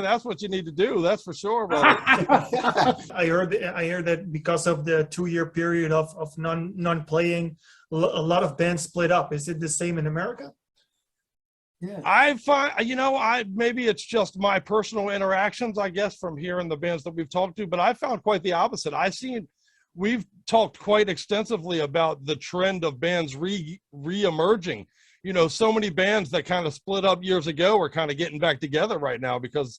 that's what you need to do. That's for sure, brother. I heard that because of the 2-year period of non-playing, a lot of bands split up. Is it the same in America? Yeah. I find, you know, maybe it's just my personal interactions, I guess, from hearing the bands that we've talked to, but I found quite the opposite. We've talked quite extensively about the trend of bands re-emerging. You know, so many bands that kind of split up years ago are kind of getting back together right now because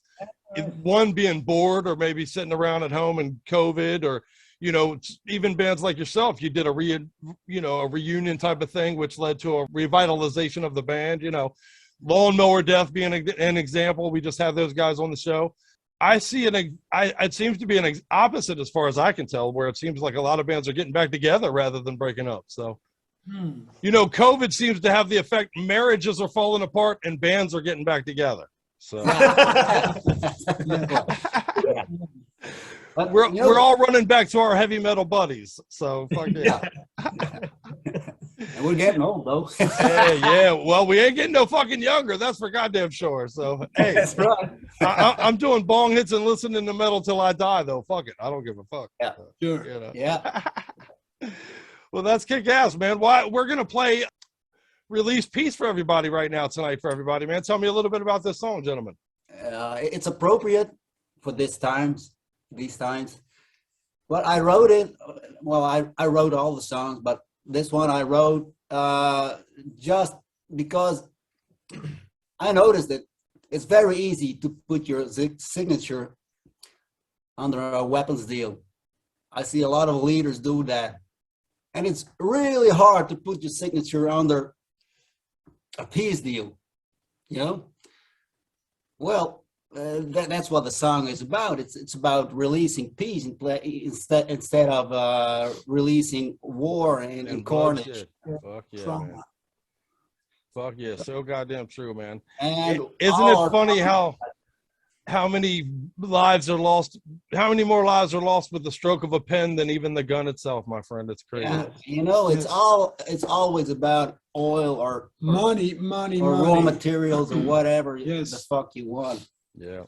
one being bored or maybe sitting around at home in COVID, or, you know, even bands like yourself, you did a reunion type of thing, which led to a revitalization of the band. You know, Lawnmower Death being an example. We just had those guys on the show. I see it seems to be an opposite as far as I can tell, where it seems like a lot of bands are getting back together rather than breaking up. So. You know, COVID seems to have the effect marriages are falling apart and bands are getting back together. So we're all running back to our heavy metal buddies. So fuck yeah. And we're getting old though. yeah. Well, we ain't getting no fucking younger. That's for goddamn sure. So hey, that's right. I'm doing bong hits and listening to metal till I die though. Fuck it. I don't give a fuck. Yeah. Sure. You know? Yeah. Well, that's kick ass, man. We're going to play Release Peace for everybody right now tonight for everybody, man. Tell me a little bit about this song, gentlemen. It's appropriate for these times. But I wrote it, well, I wrote all the songs, but this one I wrote just because I noticed that it's very easy to put your signature under a weapons deal. I see a lot of leaders do that. And it's really hard to put your signature under a peace deal, you know? Well, that's what the song is about. It's about releasing peace instead of releasing war and carnage. Fuck yeah, man. Fuck yeah, so goddamn true, man. And isn't it funny how many lives are lost? How many more lives are lost with the stroke of a pen than even the gun itself, my friend? It's crazy. Yeah, you know, it's always about oil or money, raw materials or whatever yes. the fuck you want. Yeah,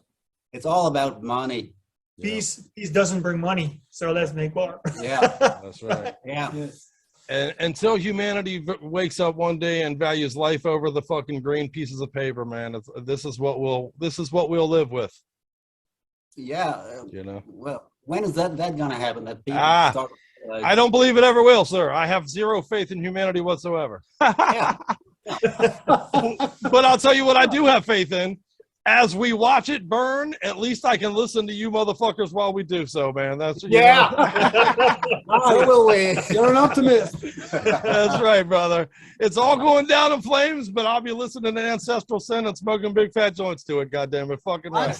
it's all about money. Peace doesn't bring money, so let's make war. Yeah, that's right. Yeah. Yes. And until humanity wakes up one day and values life over the fucking green pieces of paper, man, this is what we'll live with. Yeah, you know. Well, when is that gonna happen? That people start, I don't believe it ever will, sir. I have zero faith in humanity whatsoever. Yeah. But I'll tell you what I do have faith in. As we watch it burn, at least I can listen to you motherfuckers while we do so, man. That's yeah. So will we. You're an optimist. That's right, brother. It's all going down in flames, but I'll be listening to Ancestral Sin and smoking big fat joints to it. Goddamn it, fucking right.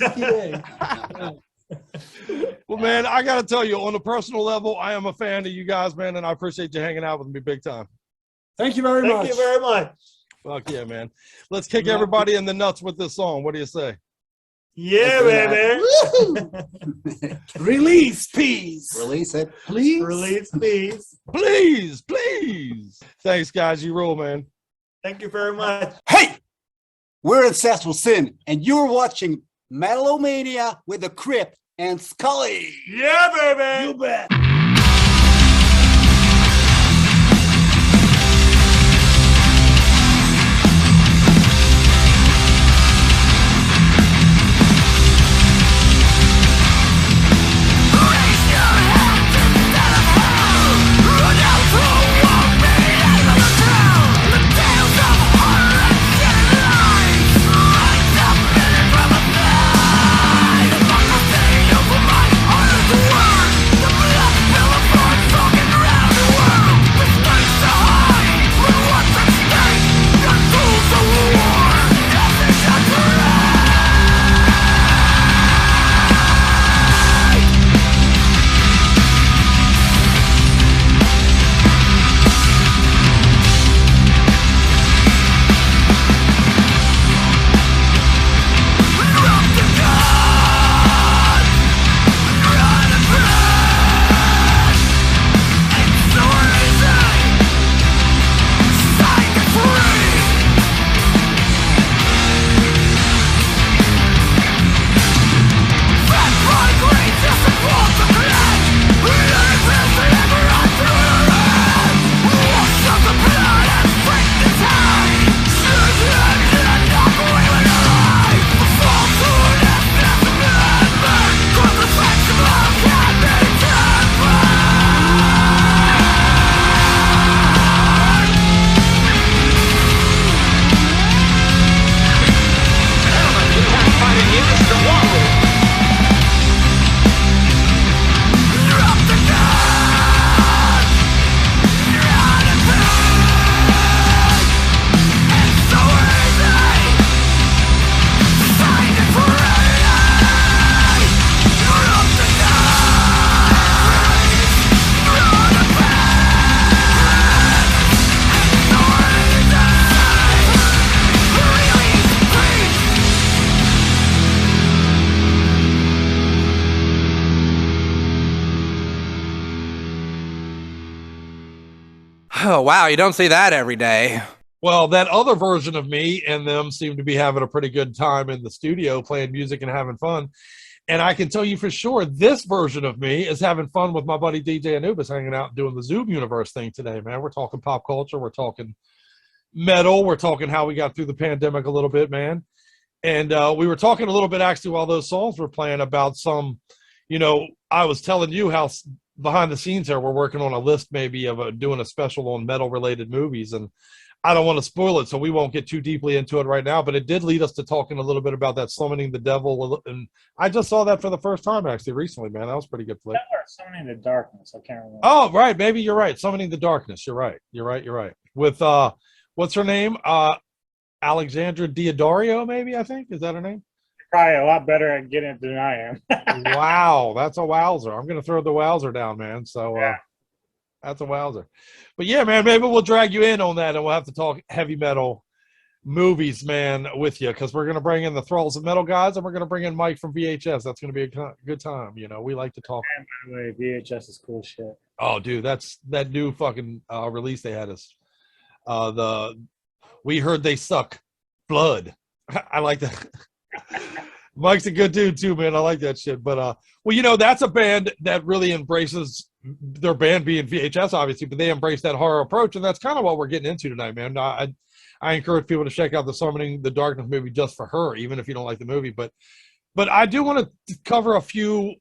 Well, man, I gotta tell you, on a personal level, I am a fan of you guys, man, and I appreciate you hanging out with me big time. Thank you very much. Thank you very much. Fuck yeah, man. Let's kick everybody in the nuts with this song. What do you say? Yeah, baby. Release, peace. Release it, please. Release, please. Please, please. Thanks, guys. You rule, man. Thank you very much. Hey, we're Ancestral Sin, and you're watching Metal-O-Mania with the Crypt and Scully. Yeah, baby. You bet. Oh, wow. You don't see that every day. Well, that other version of me and them seem to be having a pretty good time in the studio playing music and having fun. And I can tell you for sure, this version of me is having fun with my buddy DJ Anubis hanging out and doing the Zoom Universe thing today, man. We're talking pop culture. We're talking metal. We're talking how we got through the pandemic a little bit, man. And we were talking a little bit, actually, while those songs were playing about some, you know, I was telling you how behind the scenes here, we're working on a list maybe of doing a special on metal-related movies. And I don't want to spoil it, so we won't get too deeply into it right now, but it did lead us to talking a little bit about that Summoning the Devil, and I just saw that for the first time, actually, recently, man. That was a pretty good flick. Summoning the Darkness, I can't remember. Oh, right, maybe you're right. Summoning the Darkness, you're right. You're right. With, what's her name? Alexandra Daddario, maybe, I think? Is that her name? Probably a lot better at getting it than I am. Wow, that's a wowzer. I'm going to throw the wowzer down, man, so yeah. That's a wowzer. But yeah, man, maybe we'll drag you in on that and we'll have to talk heavy metal movies, man, with you, because we're going to bring in the Thralls of Metal guys and we're going to bring in Mike from VHS. That's going to be a good time. You know, we like to talk. And by the way, VHS is cool shit. Oh, dude, that's that new fucking release they had is We Heard They Suck Blood. I like that. Mike's a good dude too, man. I like that shit. But well, you know, that's a band that really embraces their band being VHS, obviously, but they embrace that horror approach, and that's kind of what we're getting into tonight, man. I encourage people to check out the Summoning the Darkness movie just for her, even if you don't like the movie. But I do want to cover a few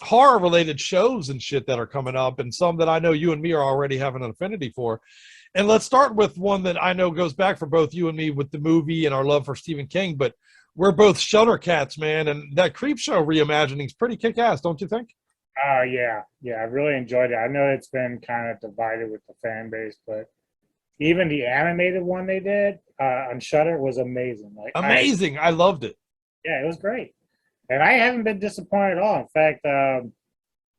horror related shows and shit that are coming up, and some that I know you and me are already having an affinity for. And let's start with one that I know goes back for both you and me with the movie and our love for Stephen King, but we're both Shudder cats, man, and that Creepshow reimagining is pretty kick-ass, don't you think? Yeah, I really enjoyed it. I know it's been kind of divided with the fan base, but even the animated one they did on Shudder was amazing. Like, amazing. I loved it. Yeah, it was great. And I haven't been disappointed at all. In fact,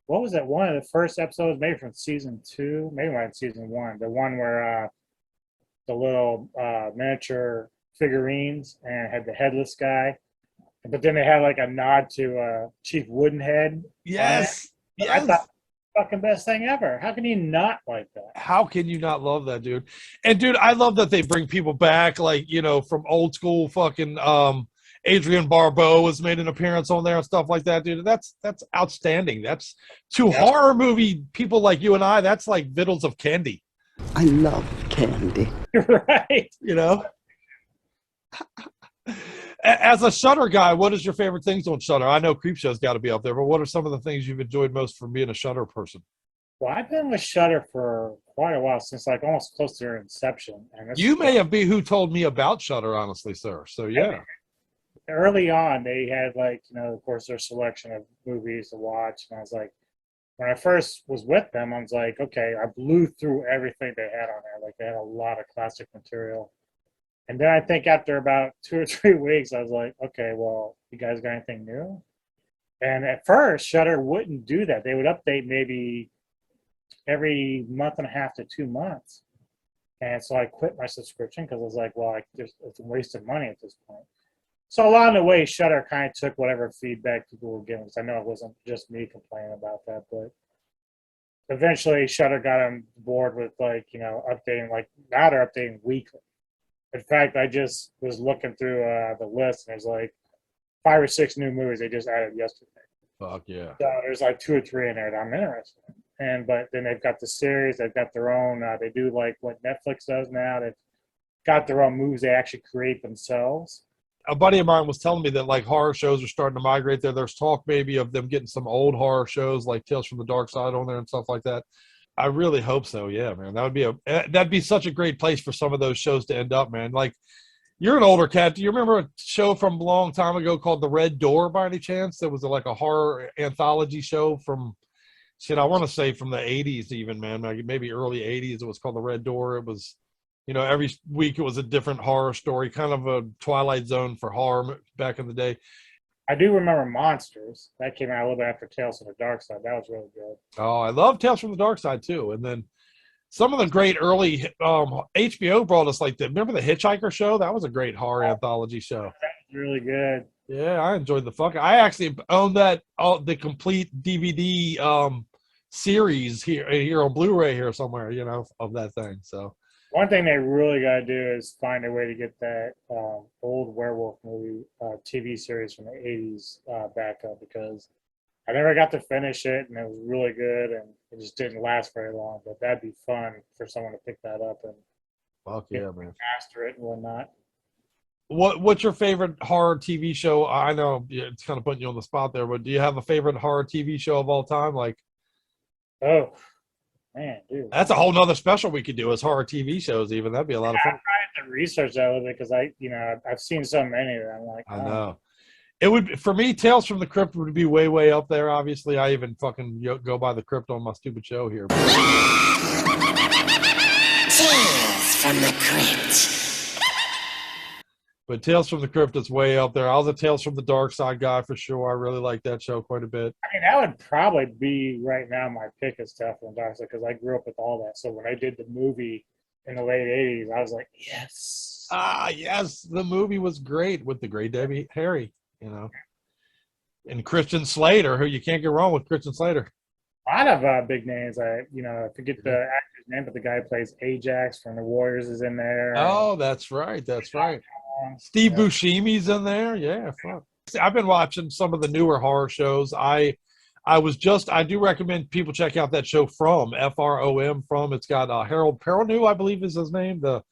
what was that one of the first episodes, maybe from season 2, maybe not season 1, the one where the little miniature figurines and had the headless guy. But then they had like a nod to Chief Woodenhead. Yes. I thought fucking best thing ever. How can you not like that? How can you not love that, dude? And dude, I love that they bring people back, like, you know, from old school fucking Adrian Barbeau has made an appearance on there and stuff like that, dude. That's outstanding. That's to horror movie people like you and I, that's like vittles of candy. I love candy. Right. You know? As a Shudder guy, what is your favorite things on Shudder? I know Creepshow's got to be up there, but what are some of the things you've enjoyed most from being a Shudder person? Well, I've been with Shudder for quite a while, since like almost close to their inception. And You may have been who told me about Shudder, honestly, sir. So yeah. Early on, they had like, you know, of course, their selection of movies to watch, and I was like, when I first was with them, I was like, okay, I blew through everything they had on there. Like they had a lot of classic material. And then I think after about 2 or 3 weeks, I was like, okay, well, you guys got anything new? And at first, Shudder wouldn't do that. They would update maybe every month and a half to 2 months. And so I quit my subscription because I was like, well, it's a waste of money at this point. So along the way, Shudder kind of took whatever feedback people were giving. Because I know it wasn't just me complaining about that, but eventually Shudder got on board with like, you know, updating, like now they're updating weekly. In fact, I just was looking through the list, and there's like 5 or 6 new movies they just added yesterday. Fuck yeah. So there's like 2 or 3 in there that I'm interested in. But then they've got the series, they've got their own, they do like what Netflix does now. They've got their own movies they actually create themselves. A buddy of mine was telling me that like horror shows are starting to migrate there. There's talk maybe of them getting some old horror shows like Tales from the Dark Side on there and stuff like that. I really hope so. Yeah, man. That'd be such a great place for some of those shows to end up, man. Like, you're an older cat. Do you remember a show from a long time ago called The Red Door by any chance? That was like a horror anthology show from, I want to say from the 80s even, man. Like maybe early 80s. It was called The Red Door. It was, you know, every week it was a different horror story, kind of a Twilight Zone for horror back in the day. I do remember Monsters. That came out a little bit after Tales from the Dark Side. That was really good. Oh, I love Tales from the Dark Side too. And then some of the great early HBO brought us like remember the Hitchhiker show? That was a great horror anthology show. That was really good. Yeah, I enjoyed the fuck. I actually own that the complete DVD series here on Blu-ray here somewhere, you know, of that thing. So one thing they really got to do is find a way to get that old werewolf movie TV series from the 80s back up, because I never got to finish it, and it was really good, and it just didn't last very long. But that'd be fun for someone to pick that up and fuck yeah, man, master it and whatnot. What's your favorite horror TV show? I know it's kind of putting you on the spot there, but do you have a favorite horror TV show of all time? Like, oh. Man, dude. That's a whole nother special we could do as horror TV shows. Even that'd be a lot of fun. I'm trying to research that a little bit because I've seen so many that I'm like, I know. It would, for me, Tales from the Crypt would be way, way up there. Obviously, I even fucking go by the Crypt on my stupid show here. Tales from the Crypt. But Tales from the Crypt is way up there. I was a Tales from the Dark Side guy for sure. I really like that show quite a bit. I mean, that would probably be right now my pick is Tales from the Dark Side, because I grew up with all that. So when I did the movie in the late 80s, I was like, yes. Yes. The movie was great with the great Debbie Harry, you know. And Christian Slater, who you can't get wrong with Christian Slater. A lot of big names. I forget the actor's name, but the guy who plays Ajax from the Warriors is in there. Oh, that's right. That's right. Steve Buscemi's in there. Yeah, fuck. I've been watching some of the newer horror shows. I do recommend people check out that show From, F-R-O-M, From. It's got Harold Perrineau, I believe is his name, the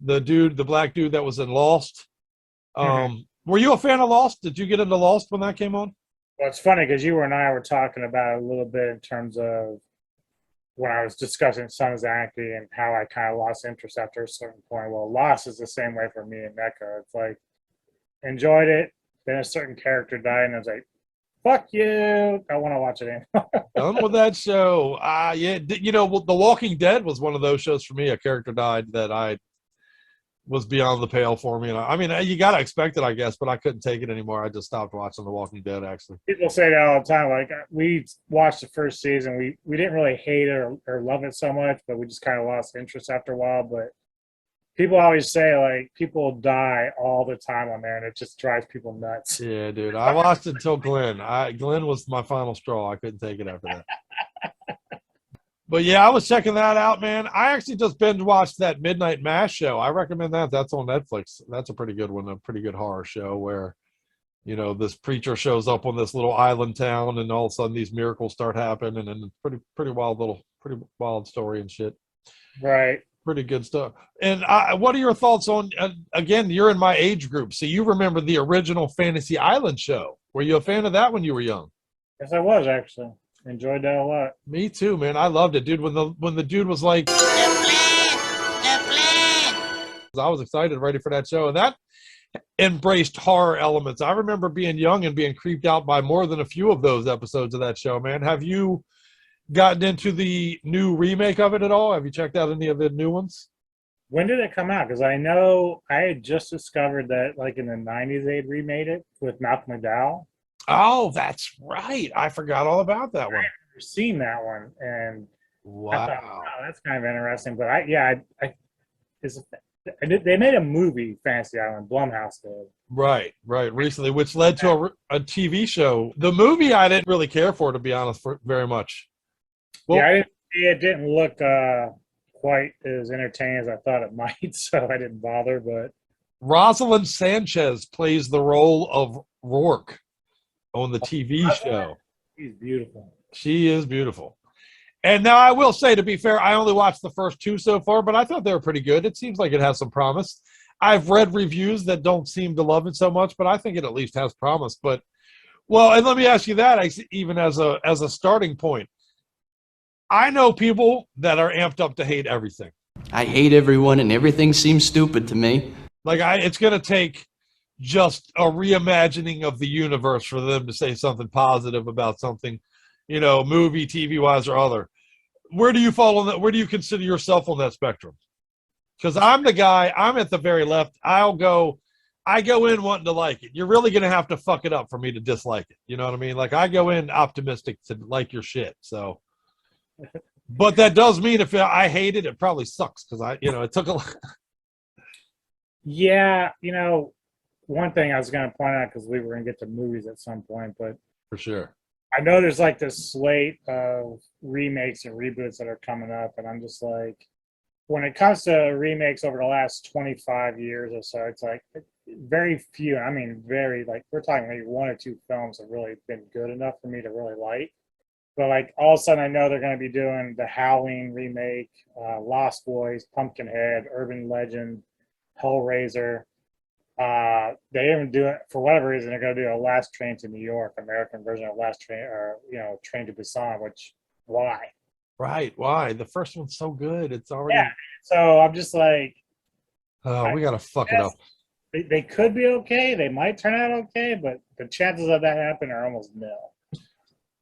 black dude that was in Lost. Were you a fan of Lost? Did you get into Lost when that came on? Well, it's funny because you and I were talking about it a little bit in terms of when I was discussing Sons of Anarchy and how I kind of lost interest after a certain point. Well, Lost is the same way for me and Mecca. It's like, enjoyed it, then a certain character died, and I was like, fuck you, I want to watch it anymore. Done with that show. Yeah, you know, The Walking Dead was one of those shows for me. A character died that I was beyond the pale for me. And I mean, you got to expect it, I guess, but I couldn't take it anymore. I just stopped watching The Walking Dead, actually. People say that all the time. Like, we watched the first season. We didn't really hate it or love it so much, but we just kind of lost interest after a while. But people always say like people die all the time on there, and it just drives people nuts. Yeah, dude. I watched it until Glenn. Glenn was my final straw. I couldn't take it after that. But yeah, I was checking that out, man. I actually just binge watched that Midnight Mass show. I recommend that. That's on Netflix. That's a pretty good one, a pretty good horror show where, you know, this preacher shows up on this little island town, and all of a sudden these miracles start happening, and it's pretty wild story and shit. Right. Pretty good stuff. And what are your thoughts on? Again, you're in my age group, so you remember the original Fantasy Island show. Were you a fan of that when you were young? Yes, I was actually. Enjoyed that a lot. Me too, man. I loved it, dude. When the dude was like, I was excited, ready for that show, and that embraced horror elements. I remember being young and being creeped out by more than a few of those episodes of that show, man. Have you gotten into the new remake of it at all? Have you checked out any of the new ones? When did it come out? Because I know I had just discovered that like in the 90s they'd remade it with Malcolm McDowell. Oh, that's right. I forgot all about that one. I've never seen that one, and wow, I thought, wow, that's kind of interesting. But they made a movie, Fantasy Island. Blumhouse did. Right, recently, which led to a TV show. The movie I didn't really care for, to be honest, very much. Well, yeah, it didn't look quite as entertaining as I thought it might, so I didn't bother. But Rosalind Sanchez plays the role of Rourke on the TV show. She's beautiful. She is beautiful. And now I will say, to be fair, I only watched the first two so far, but I thought they were pretty good. It seems like it has some promise. I've read reviews that don't seem to love it so much, but I think it at least has promise. But, well, and let me ask you that, even as a starting point. I know people that are amped up to hate everything. I hate everyone and everything seems stupid to me. Like, it's going to take just a reimagining of the universe for them to say something positive about something, you know, movie, TV-wise or other. Where do you fall on that? Where do you consider yourself on that spectrum? Because I'm the guy, I'm at the very left. I go in wanting to like it. You're really going to have to fuck it up for me to dislike it. You know what I mean? Like, I go in optimistic to like your shit. So, but that does mean if I hate it, it probably sucks because it took a lot. Yeah, one thing I was going to point out, because we were going to get to movies at some point, but for sure, I know there's like this slate of remakes and reboots that are coming up, and I'm just like, when it comes to remakes over the last 25 years or so, it's like very few. I mean, very, like, we're talking maybe one or two films have really been good enough for me to really like. But like all of a sudden, I know they're going to be doing the Howling remake, Lost Boys, Pumpkinhead, Urban Legend, Hellraiser. They even do it for whatever reason. They're going to do a Last Train to New York, American version of Last Train, or Train to Busan. Which, why? Right? Why? The first one's so good. It's already. Yeah. So I'm just like, oh, we got to fuck it up. They could be okay. They might turn out okay, but the chances of that happening are almost nil.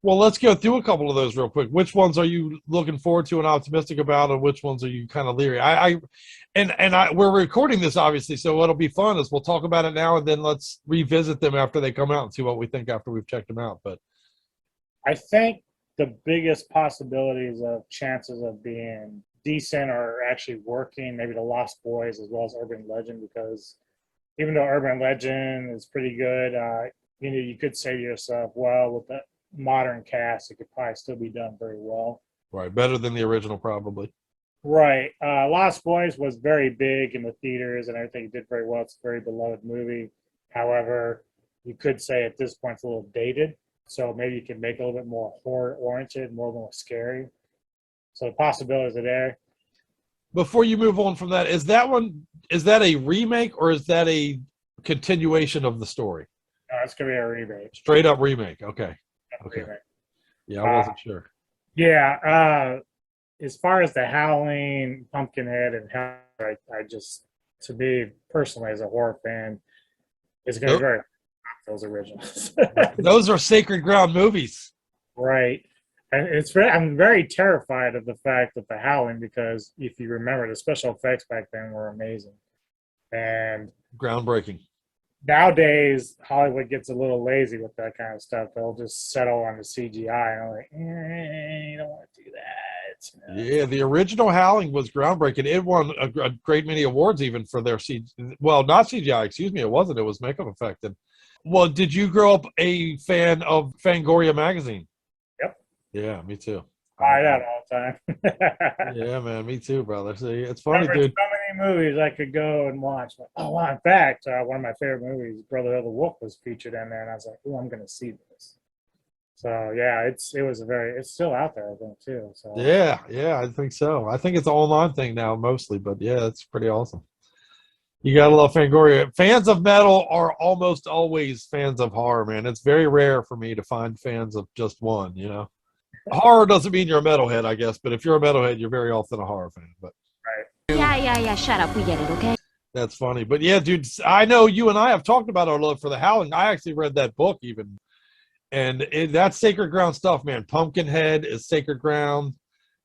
Well, let's go through a couple of those real quick. Which ones are you looking forward to and optimistic about, and which ones are you kind of leery? We're recording this, obviously, so what'll be fun is we'll talk about it now, and then let's revisit them after they come out and see what we think after we've checked them out. But I think the biggest possibilities of chances of being decent or actually working, maybe the Lost Boys as well as Urban Legend, because even though Urban Legend is pretty good, you could say to yourself, well, with the modern cast, it could probably still be done very well. Right, better than the original, probably. Right. Lost Boys was very big in the theaters and everything. It did very well. It's a very beloved movie. However, you could say at this point it's a little dated. So maybe you can make it a little bit more horror-oriented, more scary. So the possibilities are there. Before you move on from that, is that a remake or is that a continuation of the story? No, it's going to be a remake. Straight up remake. Okay. Okay. Remake. Yeah, I wasn't sure. Yeah. As far as the Howling, Pumpkinhead, and Hell, I just, to me personally, as a horror fan, it's going to be very those originals. Those are sacred ground movies, right? And I'm very terrified of the fact that the Howling, because if you remember, the special effects back then were amazing and groundbreaking. Nowadays, Hollywood gets a little lazy with that kind of stuff. They'll just settle on the CGI, and I'm like, you don't want to do that. nuts. Man. Yeah, the original Howling was groundbreaking. It won a great many awards even for their well, not CGI, excuse me, it wasn't. It was makeup effect. And, well, did you grow up a fan of Fangoria magazine? Yep. Yeah, me too. Buy that all the time. Yeah, man, me too, brother. See, it's funny, There's dude. so many movies I could go and watch. Like, oh, wow, in fact, one of my favorite movies, Brother of the Wolf, was featured in there, and I was like, oh, I'm going to see this. So yeah, it's still out there, I think, too. So Yeah, I think so. I think it's an online thing now mostly, but yeah, it's pretty awesome. You gotta love Fangoria. Fans of metal are almost always fans of horror, man. It's very rare for me to find fans of just one, you know. Horror doesn't mean you're a metalhead, I guess, but if you're a metalhead, you're very often a horror fan. But Yeah, shut up. We get it, okay? that's funny. But yeah, dude, I know you and I have talked about our love for the Howling. I actually read that book even. And that's Sacred Ground stuff, man. Pumpkinhead is Sacred Ground.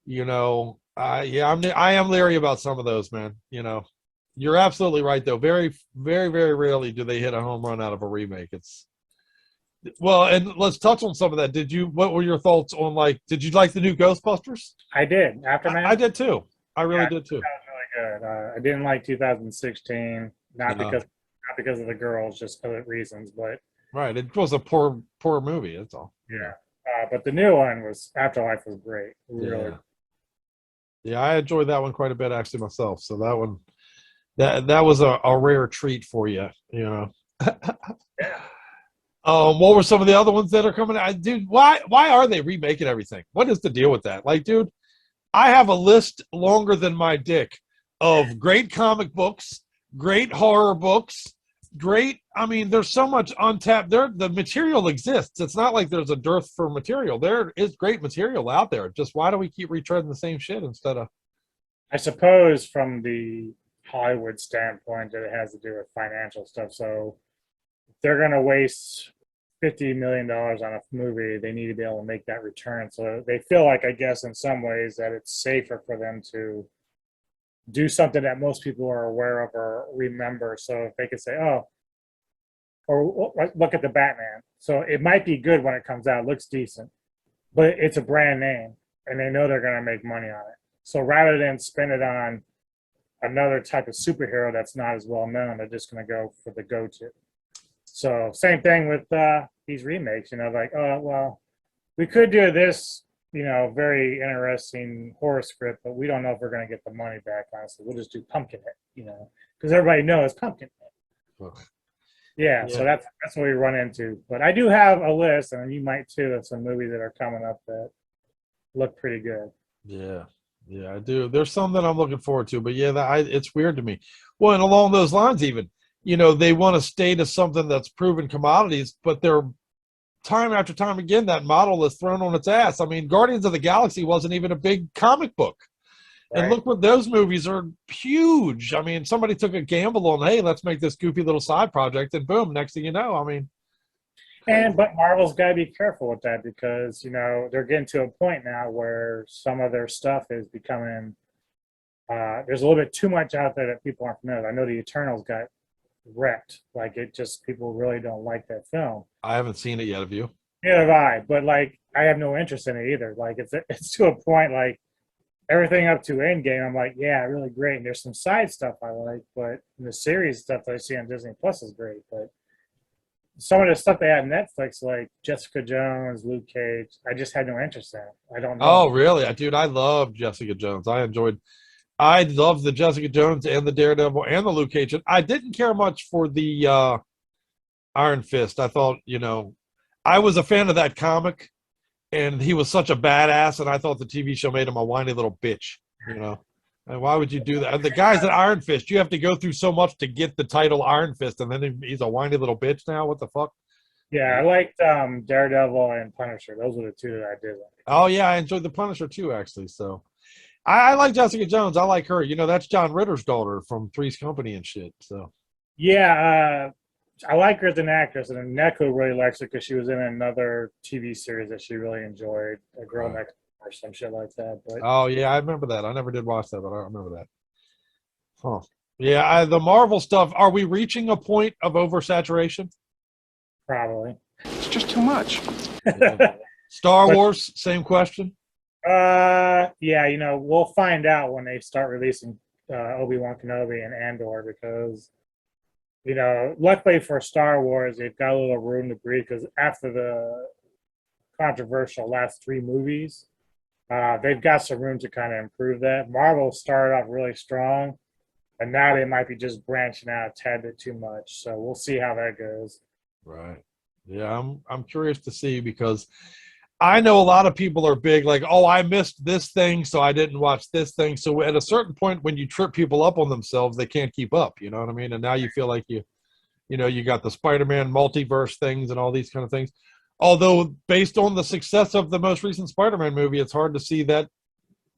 You know, I am leery about some of those, man. You know, you're absolutely right, though. Very, very, very rarely do they hit a home run out of a remake. Well, and let's touch on some of that. What were your thoughts on, did you like the new Ghostbusters? I did. Aftermath? I did too. I really did too. That was really good. I didn't like 2016, not because of the girls, just other reasons, but. Right, it was a poor movie. That's all. Yeah, but the new one Afterlife was great. Really. Yeah, I enjoyed that one quite a bit actually myself. So that one, that was a rare treat for you, you know. Yeah. What were some of the other ones that are coming out, dude? Why are they remaking everything? What is the deal with that? Like, dude, I have a list longer than my dick of great comic books, great horror books. Great. I mean, there's so much untapped. The material exists. It's not like there's a dearth for material. There is great material out there. Just why do we keep retreading the same shit instead of? I suppose from the Hollywood standpoint, that it has to do with financial stuff. So if they're going to waste $50 million on a movie, they need to be able to make that return. So they feel like, I guess, in some ways, that it's safer for them to do something that most people are aware of or remember. So if they could say, oh, or look at the Batman. So it might be good when it comes out, it looks decent, but it's a brand name and they know they're going to make money on it. So rather than spend it on another type of superhero that's not as well known, they're just going to go for the go-to. So same thing with these remakes, you know, like, oh, well, we could do this, you know, very interesting horror script, but we don't know if we're going to get the money back, honestly. We'll just do Pumpkinhead, you know, because everybody knows Pumpkinhead. Yeah, so that's what we run into. But I do have a list, and you might too, of some movies that are coming up that look pretty good. Yeah, I do. There's some that I'm looking forward to, but yeah, it's weird to me. Well, and along those lines even, you know, they want to stay to something that's proven commodities, but they're time after time again, that model is thrown on its ass. I mean, Guardians of the Galaxy wasn't even a big comic book. Right. And look what those movies are huge. I mean, somebody took a gamble on, hey, let's make this goofy little side project, and boom, next thing you know, I mean. But Marvel's got to be careful with that because, you know, they're getting to a point now where some of their stuff is becoming, there's a little bit too much out there that people aren't familiar with. I know the Eternals got wrecked. Like, it just, people really don't like that film. I haven't seen it yet, have you? Neither have I, but like, I have no interest in it either. Like, it's to a point, like, everything up to Endgame, I'm like, yeah, really great. And there's some side stuff I like, but the series stuff that I see on Disney Plus is great. But some of the stuff they had on Netflix, like Jessica Jones, Luke Cage, I just had no interest in it. I don't know. Oh, really? Dude, I love Jessica Jones. I loved the Jessica Jones and the Daredevil and the Luke Cage. I didn't care much for the Iron Fist. I thought, you know, I was a fan of that comic. And he was such a badass, and I thought the TV show made him a whiny little bitch, you know. And why would you do that? And the guys at Iron Fist, you have to go through so much to get the title Iron Fist, and then he's a whiny little bitch now? What the fuck? Yeah, I liked Daredevil and Punisher. Those were the two that I did like. Oh, yeah, I enjoyed the Punisher too, actually. So I like Jessica Jones. I like her. You know, that's John Ritter's daughter from Three's Company and shit. So yeah, I like her as an actress, and Neko really likes her because she was in another TV series that she really enjoyed, A Girl Next Door or some shit like that. But oh yeah, I remember that. I never did watch that, but I remember that. Huh? Yeah, the Marvel stuff. Are we reaching a point of oversaturation? Probably. It's just too much. Yeah. Star Wars, same question. Yeah, we'll find out when they start releasing Obi-Wan Kenobi and Andor, because luckily for Star Wars, they've got a little room to breathe, because after the controversial last 3 movies, they've got some room to kind of improve that. Marvel started off really strong, and now they might be just branching out a tad bit too much. So we'll see how that goes. Right. Yeah, I'm curious to see, because I know a lot of people are big, like, oh, I missed this thing, so I didn't watch this thing. So at a certain point, when you trip people up on themselves, they can't keep up. You know what I mean? And now you feel like you got the Spider-Man multiverse things and all these kind of things. Although, based on the success of the most recent Spider-Man movie, it's hard to see that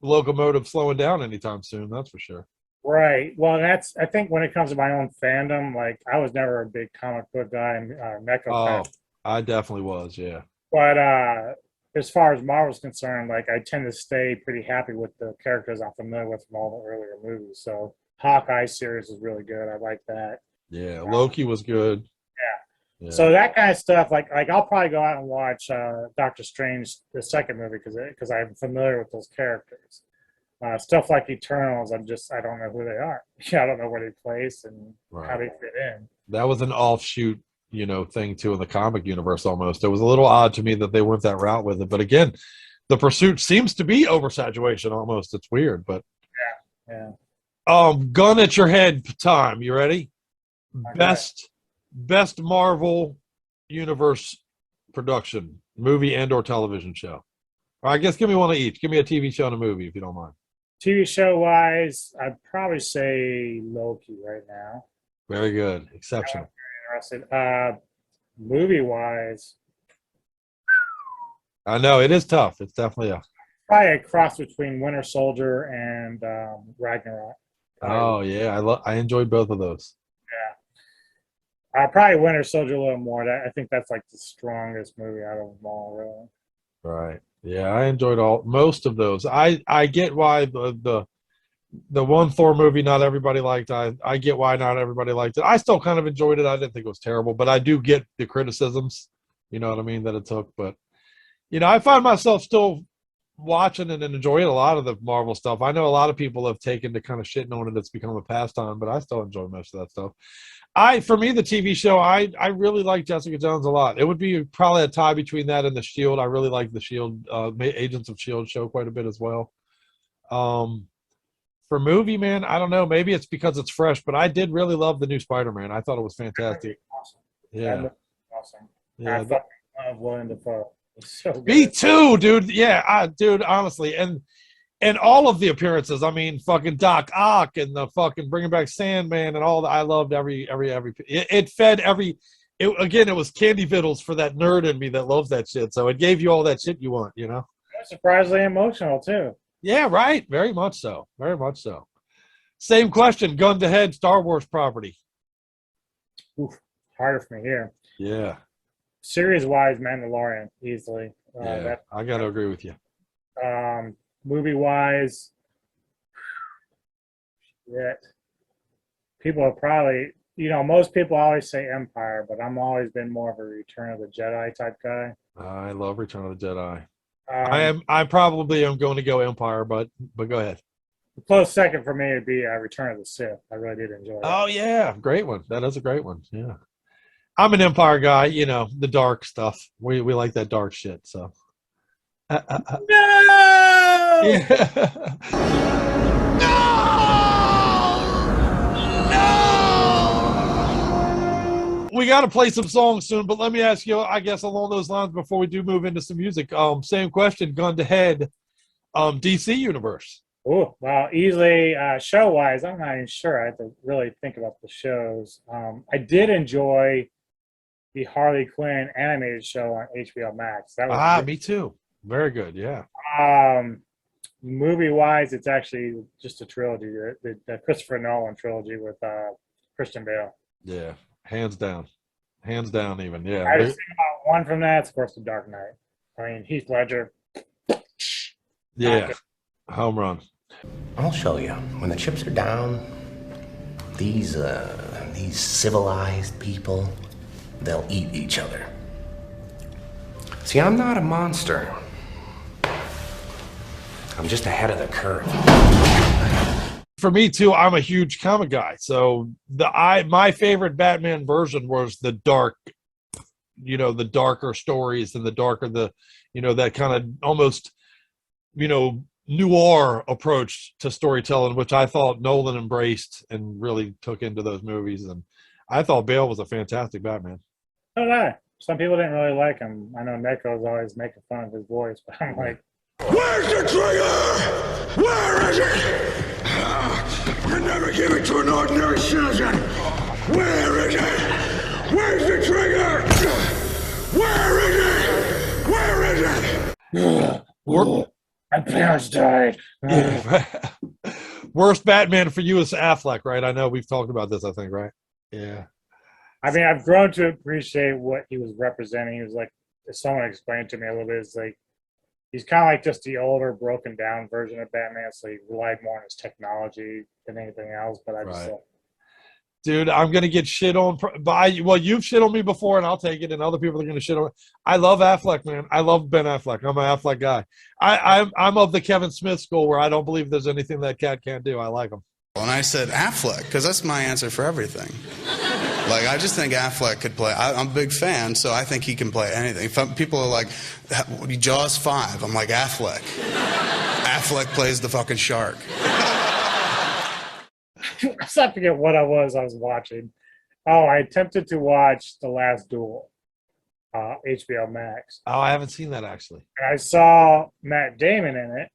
locomotive slowing down anytime soon. That's for sure. Right. Well, I think when it comes to my own fandom, like, I was never a big comic book guy and mecha fan. I definitely was, yeah. But as far as Marvel's concerned, like, I tend to stay pretty happy with the characters I'm familiar with from all the earlier movies. So Hawkeye series is really good. I like that. Yeah, Loki was good. Yeah. So that kind of stuff, like I'll probably go out and watch Doctor Strange, the second movie, because I'm familiar with those characters. Stuff like Eternals, I don't know who they are. I don't know where they place and how they fit in. That was an offshoot, thing too in the comic universe almost. It was a little odd to me that they went that route with it. But again, the pursuit seems to be oversaturation almost. It's weird, but yeah. Gun at your head time. You ready? Okay. Best Marvel Universe production, movie and/or television show. Or I guess give me one of each. Give me a TV show and a movie if you don't mind. TV show wise, I'd probably say Loki right now. Very good. Exceptional. Interested. Movie wise, I know it is tough. It's definitely probably a cross between Winter Soldier and Ragnarok. Oh yeah, I enjoyed both of those. Yeah. Probably Winter Soldier a little more. I think that's like the strongest movie out of them all, really. Right. Yeah, I enjoyed most of those. I get why the one Thor movie not everybody liked. I get why not everybody liked it. I still kind of enjoyed it. I didn't think it was terrible, but I do get the criticisms, you know what I mean, that it took. But I find myself still watching and enjoying a lot of the Marvel stuff. I know a lot of people have taken to kind of shitting on it. It's become a pastime, but I still enjoy most of that stuff. For me, the TV show, I really like Jessica Jones a lot. It would be probably a tie between that and The Shield. I really like The Shield, Agents of Shield show quite a bit as well. For movie, man, I don't know. Maybe it's because it's fresh, but I did really love the new Spider-Man. I thought it was fantastic. Awesome. Yeah. Awesome. Yeah. I fucking love Willem Dafoe. It's so good. Me too, dude. Yeah, dude, honestly. And all of the appearances, I mean, fucking Doc Ock and the fucking Bringing Back Sandman and all that. I loved every. It fed every. Again, it was candy vittles for that nerd in me that loves that shit. So it gave you all that shit you want, It was surprisingly emotional too. Yeah, right. Very much so. Very much so. Same question. Gun to head. Star Wars property. Oof, harder for me here. Yeah. Series-wise, Mandalorian easily. Yeah, I got to agree with you. Movie-wise, people are probably, most people always say Empire, but I'm always been more of a Return of the Jedi type guy. I love Return of the Jedi. I probably am going to go Empire, but go ahead. The close second for me would be Return of the Sith. I really did enjoy it. Oh yeah, great one. That is a great one. Yeah, I'm an Empire guy. The dark stuff. We like that dark shit. So. No! We got to play some songs soon, but let me ask you, I guess, along those lines before we do move into some music. Same question, gun to head, DC universe. Oh, well, easily show-wise, I'm not even sure. I have to really think about the shows. I did enjoy the Harley Quinn animated show on HBO Max. That was me too. Very good, yeah. Movie-wise, it's actually just a trilogy, the Christopher Nolan trilogy with Christian Bale. Yeah, hands down even, yeah. I just think about one from that, of course, The Dark Knight. I mean, Heath Ledger. Yeah, home run. I'll show you. When the chips are down, these civilized people, they'll eat each other. See, I'm not a monster. I'm just ahead of the curve. For me too, I'm a huge comic guy. So my favorite Batman version was the dark, the darker stories and the darker, that kind of almost, noir approach to storytelling, which I thought Nolan embraced and really took into those movies. And I thought Bale was a fantastic Batman. So did I. Some people didn't really like him. I know Neko's always making fun of his voice, but I'm like, Where's the trigger? Where is it? You never give it to an ordinary citizen. Where is it? Where's the trigger? Where is it? Where is it? My parents died. Worst Batman for you is Affleck, right? I know we've talked about this, I think, right? Yeah. I mean, I've grown to appreciate what he was representing. He was like, someone explained to me a little bit, it's like, he's kind of like just the older, broken down version of Batman, so he relied more on his technology than anything else. But I just, dude, I'm gonna get shit on well, you've shit on me before, and I'll take it, and other people are gonna shit on. I love Affleck, man. I love Ben Affleck. I'm an Affleck guy. I'm of the Kevin Smith school, where I don't believe there's anything that cat can't do. I like him. And I said Affleck because that's my answer for everything. Like, I just think Affleck could play. I'm a big fan, so I think he can play anything. People are like, Jaws 5. I'm like, Affleck. Affleck plays the fucking shark. I forget what I was watching. Oh, I attempted to watch The Last Duel, HBO Max. Oh, I haven't seen that, actually. And I saw Matt Damon in it.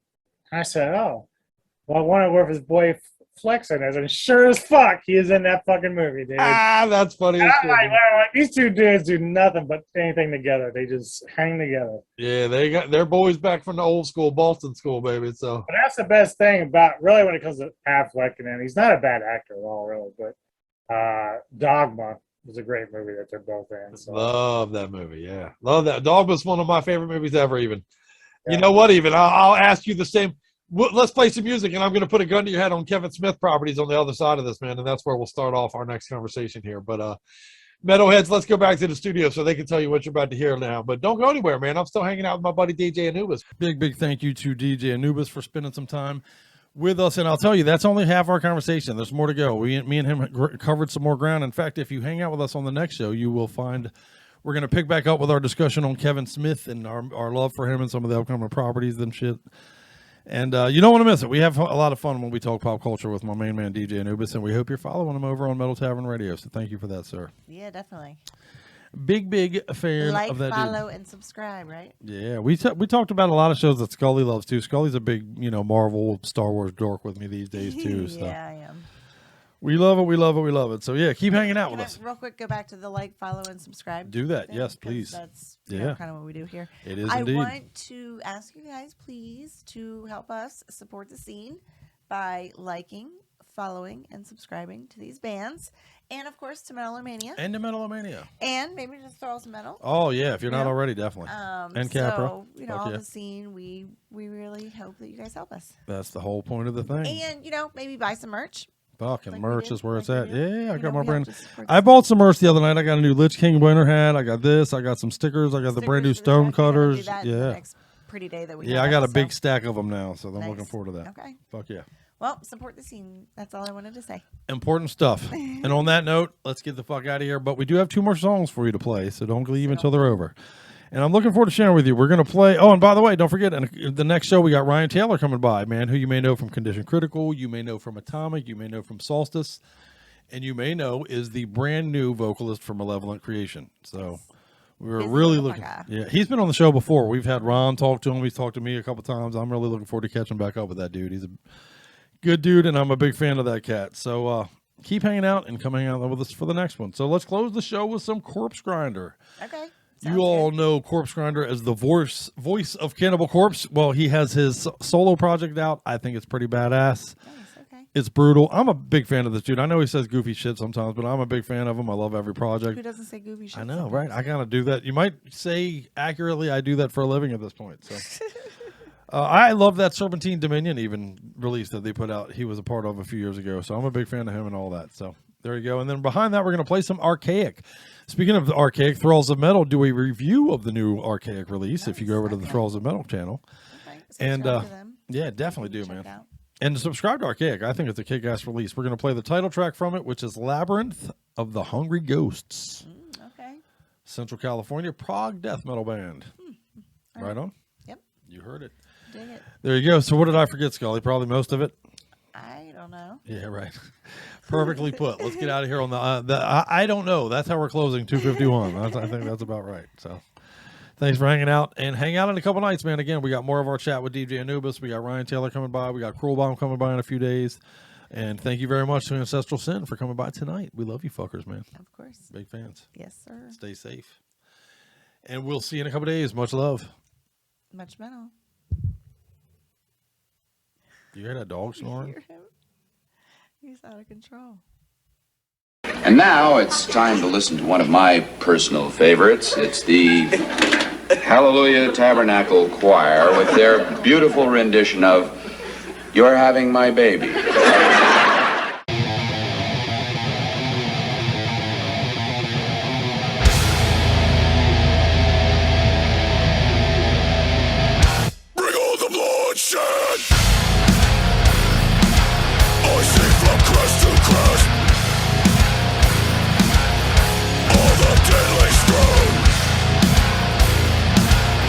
And I said, oh, well, I wonder where his boy Flex in is, and sure as fuck, he is in that fucking movie, dude. That's funny. And I'm like, these two dudes do nothing but anything together. They just hang together. Yeah, they got their boys back from the old school, Boston school, baby. So, but that's the best thing about really when it comes to Affleck, and he's not a bad actor at all, really. But Dogma was a great movie that they're both in. So. Love that movie. Yeah, love that. Dogma's one of my favorite movies ever. Even, you know what? Even I'll ask you the same. Let's play some music, and I'm going to put a gun to your head on Kevin Smith properties on the other side of this, man, and that's where we'll start off our next conversation here. But Metalheads, let's go back to the studio so they can tell you what you're about to hear now. But don't go anywhere, man. I'm still hanging out with my buddy DJ Anubis. Big thank you to DJ Anubis for spending some time with us. And I'll tell you, that's only half our conversation. There's more to go. Me and him covered some more ground. In fact, if you hang out with us on the next show, you will find we're going to pick back up with our discussion on Kevin Smith and our love for him and some of the upcoming properties and shit. And you don't want to miss it. We have a lot of fun when we talk pop culture with my main man, DJ Anubis, and we hope you're following him over on Metal Tavern Radio. So thank you for that, sir. Yeah, definitely. Big fan of that follow, dude. and subscribe, right? Yeah, we talked about a lot of shows that Scully loves, too. Scully's a big, Marvel, Star Wars dork with me these days, too. So. Yeah, I am. We love it. We love it. We love it. So, yeah, keep hanging out with us. Real quick, go back to the follow, and subscribe. Do that. thing, Yes, please. That's kind of what we do here. It is indeed. indeed. I want to ask you guys, please, to help us support the scene by liking, following, and subscribing to these bands. And, of course, to Metal-O-Mania. And to Metal-O-Mania. And maybe just throw some metal. Oh, yeah, if you're not already, definitely. And Capra. So, all the scene, we really hope that you guys help us. That's the whole point of the thing. And, maybe buy some merch. Fucking merch is where it's at. Yeah, I got my brand. I I bought some merch the other night. I got a new Lich King winter hat. I got this. I got some stickers. I got the brand new stone cutters. Yeah. Pretty day that we I got a big stack of them now, so I'm looking forward to that. Okay. Fuck yeah. Well, support the scene. That's all I wanted to say. Important stuff. And on that note, let's get the fuck out of here. But we do have 2 more songs for you to play, so don't leave until they're over. And I'm looking forward to sharing with you. We're going to play. Oh, and by the way, don't forget, in the next show, we got Ryan Taylor coming by, man, who you may know from Condition Critical. You may know from Atomic. You may know from Solstice. And you may know is the brand new vocalist for Malevolent Creation. So we're really looking. Yeah, he's been on the show before. We've had Ron talk to him. He's talked to me a couple times. I'm really looking forward to catching back up with that dude. He's a good dude, and I'm a big fan of that cat. So keep hanging out and come hang out with us for the next one. So let's close the show with some Corpse Grinder. Okay. You all know Corpse Grinder as the voice of Cannibal Corpse. Well, he has his solo project out. I think it's pretty badass. Nice, okay. It's brutal. I'm a big fan of this dude. I know he says goofy shit sometimes, but I'm a big fan of him. I love every project. Who doesn't say goofy shit? I know, right? I kind of do that. You might say accurately I do that for a living at this point. So I love that Serpentine Dominion even release that they put out. He was a part of a few years ago. So I'm a big fan of him and all that. So there you go. And then behind that, we're going to play some Archaic. Speaking of the Archaic, Thralls of Metal do a review of the new Archaic release if you go over to the Thralls of Metal channel. Okay. And Yeah, definitely do, Check man. it out. And subscribe to Archaic. I think it's a kick-ass release. We're going to play the title track from it, which is Labyrinth of the Hungry Ghosts. Okay. Central California prog death metal band. Right on. Yep. You heard it. Dig it. There you go. So what did I forget, Scully? Probably most of it. I don't know. Yeah, right. Perfectly put. Let's get out of here on the I don't know. That's how we're closing 251. I think that's about right. So thanks for hanging out, and hang out in a couple nights, man. Again, we got more of our chat with DJ Anubis. We got Ryan Taylor coming by. We got Cruel Bomb coming by in a few days. And thank you very much to Ancestral Sin for coming by tonight. We love you fuckers, man. Of course. Big fans. Yes, sir. Stay safe. And we'll see you in a couple days. Much love. Much metal. You hear that dog snoring? He's out of control. And now it's time to listen to one of my personal favorites. It's the Hallelujah Tabernacle Choir with their beautiful rendition of You're Having My Baby. Bring all the bloodshed. I see from crest to crest. All the deadly strewn.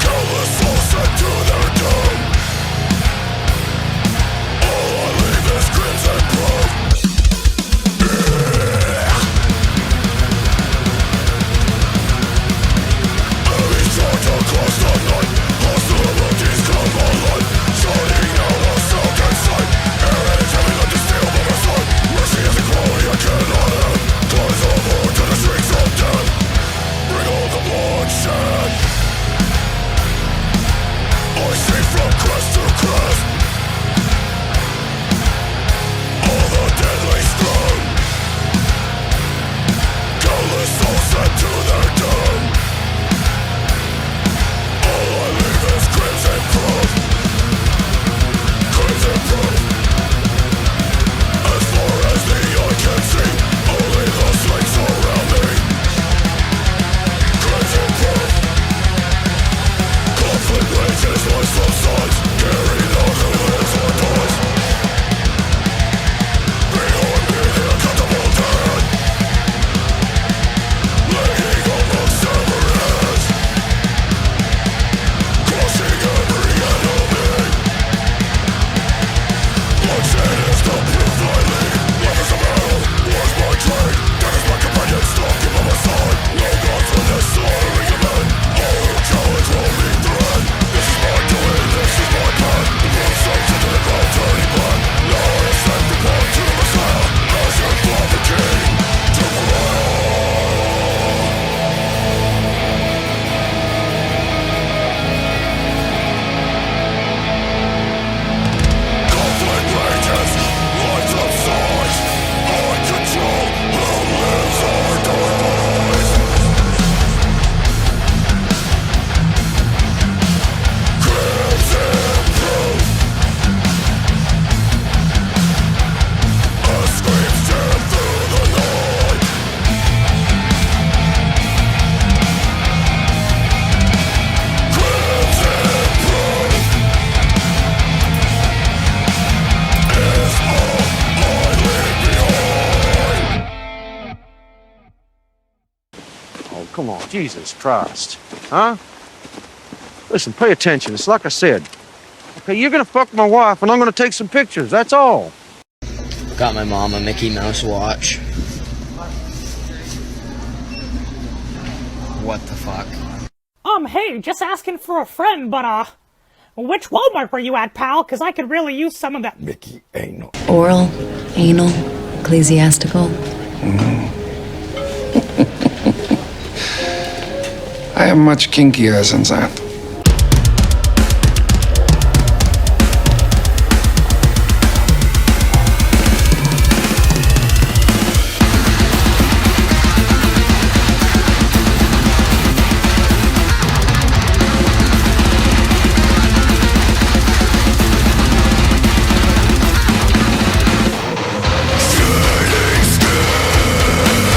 Countless souls sent to their doom. All I leave is crimson proof. Heavy shots across the night. Hostilities come alive. Shining out of silk and sight. Air is heavy like the steel by my side. Mercy is a quality I cannot have. Cries of war to the streets of death. Bring all the bloodshed. I see from crest to crest. All the deadly strewn. Countless souls sent to their doom. All I leave is crimson proof. Crimson proof. As far as the eye can see, only the snakes around me. Crimson proof. Conflict rages lies from sides. Carry those who lives or dies. Behind me the uncountable dead. Laying among severed heads. Crushing every enemy. Bloodshed is the proof I lead. Life is a battle, war's my trade. Death is my companion, stalking by my side. No God for this slaughtering of men. All who challenge will meet their end. This is my doing, this is my path. The blood soaks into the ground, turning black. Now I ascend the path to the Messiah. As your father king, to Moriah. Conflict rages, life subsides. I control who lives or dies. Crimson proof. A scream stared through the night. Crimson proof is all I leave behind. Oh, come on, Jesus Christ. Huh? Listen, pay attention. It's like I said. Okay, you're gonna fuck my wife, and I'm gonna take some pictures. That's all. Got my mom a Mickey Mouse watch. What the fuck? Hey, just asking for a friend, but, which Walmart were you at, pal? Because I could really use some of that Mickey anal. Oral, anal, ecclesiastical. I am much kinkier than that.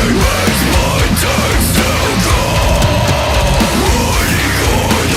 Makes my time still gone. Running on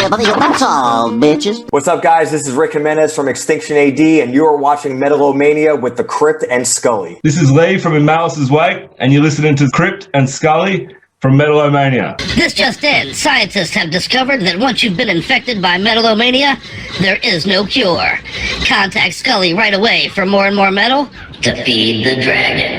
That's all, bitches. What's up, guys? This is Rick Jimenez from Extinction AD, and you are watching Metal-O-Mania with the Crypt and Scully. This is Lee from In Malice's Wake, and you're listening to Crypt and Scully from Metal-O-Mania. This just in. Scientists have discovered that once you've been infected by Metal-O-Mania, there is no cure. Contact Scully right away for more and more metal to feed the dragon.